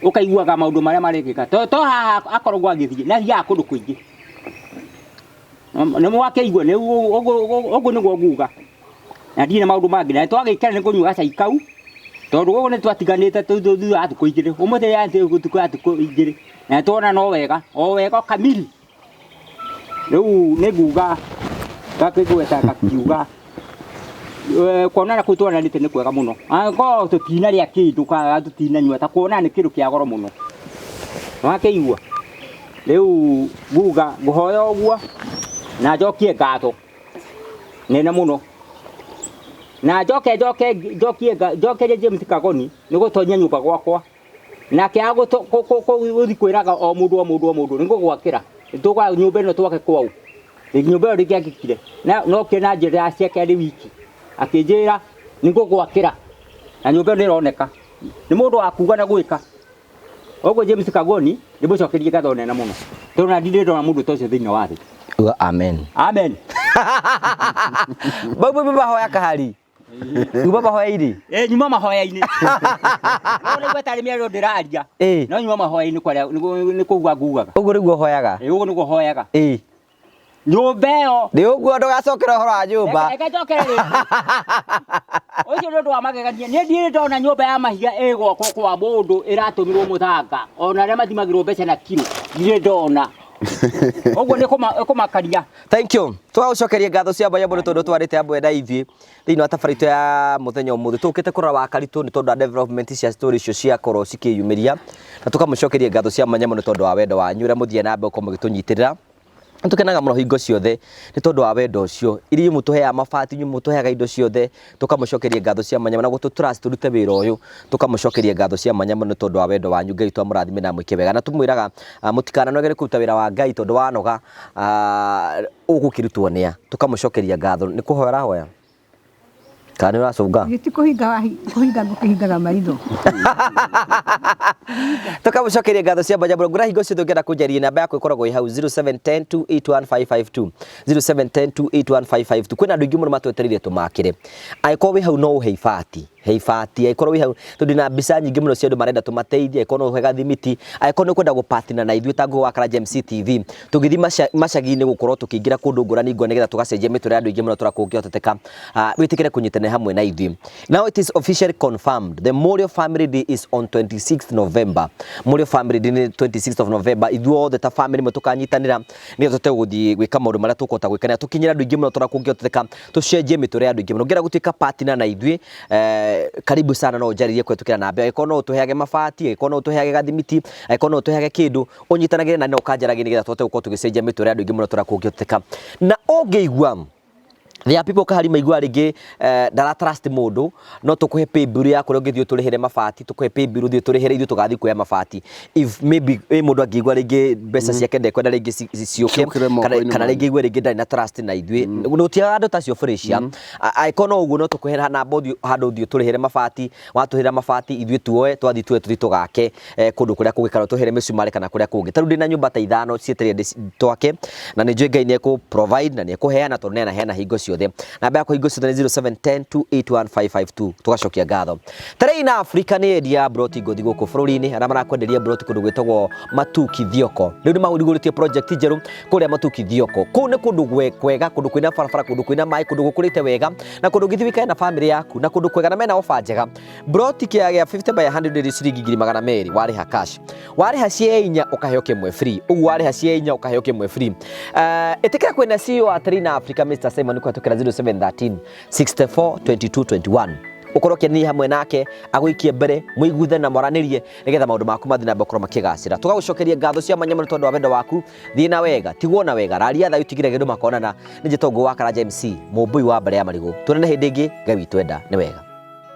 ukaiguaga maundu maria marekika to haha akoragwo agithie na thia kundu kuingi na mwakeigua ni ugu niguo nguga na ndina maundu mangi na twagikira ni kunyua cai kau tondu gugu ni twatiganite thutha atuku igiri umuthe yanti gutuku atuku igiri na tuona no wega o wega kamili riu ni nguga gakigweta gakiuga kuonana kuu twananĩte nĩ kwega mũno angĩkorwo tũtinarĩa kĩndũ kana tũtinanyua ta kuonana nĩ kĩndũ kĩa goro mũno nĩwakĩigua rĩu nguga ngũhoya ũguo na njokie ngatho nene mũno na njokerie James Kagoni nĩ gũtonyia nyũmba gwakwa nake agũthi kwĩraga o mũndũ nĩ ngũgwakĩra nĩtũgwa nyũmba ĩno twake kwau nyũmba ĩyo ndĩngĩakĩkire no kĩna njĩra ciake arĩ wiki akĩnjĩra nĩ ngũgwakĩra na nyũmba ĩyo nĩ ĩroneka nĩ mũndũ wa kuga na gwĩka ũguo James Kagoni nĩ mũcokerie ngatho nene mũno tondũ na ndirĩ ndona mũndũ ta ũcio thĩinĩ wa thĩ. Amen. Amen. Baba mahoya kahari. Nyuma mahoya-inĩ. Nyuma mahoya-inĩ. No nĩguo tarĩ mĩario ndĩraria. No nyuma mahoya-inĩ kwarĩa nĩ kũgua ngugaga. Ũguo nĩguo hoyaga. Ũguo nĩguo hoyaga. Nyũmba ĩyo. Nĩ ũguo ndũgacokere ũhoro wa nyũmba. Reke njokere rĩngĩ. Ũcio nĩ ũndũ wa magegania. Niĩ ndirĩ ndona nyũmba ya mahiga ĩgwakwo kwa mũndũ ĩratũmirwo mũthanga. Ona arĩa mathimagĩrwo mbeca na kiro. Ndirĩ ndona. Ũguo nĩ kũmakania. Thank you. Twacokerie ngatho cia Mbaĩ mũno tondũ twarĩte hamwe na ithuĩ thĩinĩ wa tabarĩto ya mũthenya ũmũthĩ tũkĩte kũrora Wakaritũ nĩ tondũ wa development cia story icio ciakorwo cikĩyumĩria na tũkamũcokeria ngatho cia mwanya mũno tondũ wa wendo wanyu ũrĩa mũthiĩ na mbere gũkorwo mũgĩtũnyitĩrĩra. Tukenaga mũno hingo ciothe nĩ tondũ wa wendo ũcio iria mũtũheaga mabati mũtũheaga indo ciothe tũkamũcokeria ngatho cia mwanya na gũtũtrust turute wĩra ũyũ tũkamũcokeria ngatho cia mwanya mũno tondũ wa wendo wanyu Ngai twamũrathime na mwĩke wega na tũmwĩraga mũtikananogere kũruta wĩra wa Ngai tondũ wanoga ũgũkĩrutwo nĩa tũkamũcokeria ngatho nĩ kũhoya rahoya kana nĩ ũracũnga gĩti kũhinga ngũkĩhingaga maitho tũkamũcokeria ngatho cia Mbaĩ ngũra hingo ciothe ũngĩenda kũnjaria namba yakwa ĩkoragwo ĩ hau 0710281552 0710281552 kwĩna andũ aingĩ mũno matwetereire tũmakĩre angĩkorwo wĩ hau no ũhe ibati angĩkorwo wĩ hau tondũ na mbica nyingĩ mũno cia andũ marenda tũmateithie angĩkorwo no ũhe gathimiti angĩkorwo nĩ ũkwenda gũpartner na ithuĩ ta Ngũgũ James TV tũgĩthiĩ macagi-inĩ gũkorwo tũkĩingĩra kũndũ ngũrani ngũrani nĩgetha tũgacenjia mĩtũrĩre ya andũ aingĩ mũno tũrakũngĩhoteteka wĩtĩkĩre kũnyitana hamwe na ithuĩ. Now it is officially confirmed the Morio Family Day is on 26th November. Morio Family Day 26th of November ithuothe ta family mwe tũkanyitanĩra nĩgetha tũtegũthiĩ gwĩka maũndũ marĩa tũkũhota gwĩka na tũkinyĩra andũ aingĩ mũno tũrakũngĩhoteteka tũcenjie mĩtũrĩre ya andũ aingĩ mũno ngera gũtuĩka partner na ithuĩ karibu sana no njaririe kwetukĩra namba angĩkorwo no ũtũheage mabati angĩkorwo no ũtũheage gathimiti angĩkorwo no ũtũheage kĩndũ ũnyitanagĩre na no kanjaragia nĩgetha tũhote gũkorwo tũgĩcenjia mĩtũrĩre ya andũ aingĩ mũno tũrakũngĩhoteteka na ũngĩigua There are people kahari maigua rĩngĩ ndara trust mũndũ no tũkũhe pay bill ya kũrĩa ũngĩthiĩ tũrĩhĩre mabati tũkũhe pay bill ũthiĩ tũrĩhĩre ithuĩ tũgathiĩ kuoya mabati if maybe mũndũ angĩigua rĩngĩ mbeca ciake ndekwenda rĩngĩ ciũke kana rĩngĩ igwe rĩngĩ ndarĩ na trust na ithuĩ gũtiaga andũ tacio Felicia angĩkorwo no ũguo no tũkũhe namba handũ ũthiĩ tũrĩhĩre mabati watũhĩra mabati ithuĩ tuoe twathiĩ tũgake kũndũ kũrĩa kũngĩkara tũhĩre mĩcumarĩ kana kũrĩa kũngĩ tarĩu ndĩna nyũmba ta ithano cietereire twake na nĩ njũĩ Ngai nĩ ekũ provide na nĩ ekũheana tondũ nĩ anaheana hingo ciothe namba yako hingo ciothe nĩ 0710281552 tugacokia ngatho Tarei na Africa nĩ endia broti ngũthi gũkũ bũrũri-inĩ arĩa marakwenderia broti kũndũ gwĩtagwo Matuki Thioko rĩu nĩ mahũrigũrĩtie project njerũ kũrĩa Matuki Thioko kũu nĩ kũndũ kwega kũndũ kwĩna barabara kũndũ kwĩna maĩ kũndũ gũkũrĩte wega na kũndũ ũngĩthiĩ wĩkare na family yaku na kũndũ kwega na mena offer njega broti kĩa 50 by 100 nĩ ciringi 200 warĩha cash warĩha cia inya ũkaheo kĩmwe free ũguo warĩha cia inya ũkaheo kĩmwe free ĩtĩkĩra kwĩna CEO wa Tarei na Africa Mr. Simon kwatũkĩra 0713 64 22 21 ukorwo kĩani hamwe nake agũikie mbere mũiguthe na moranĩrie nĩgetha maũndũ maku mathiĩ na mbere gũkorwo makĩgacĩra tũgagũcokeria ngatho cia mwanya mũno tondũ wa wendo waku thiĩ na wega tigwo na wega raria thayu tigire gĩndũ makonana nĩ njĩtwo Ngũgũ James mũmbui wa mbere ya marigũ tuonane hĩndĩ ĩngĩ Ngai witũ enda nĩ wega.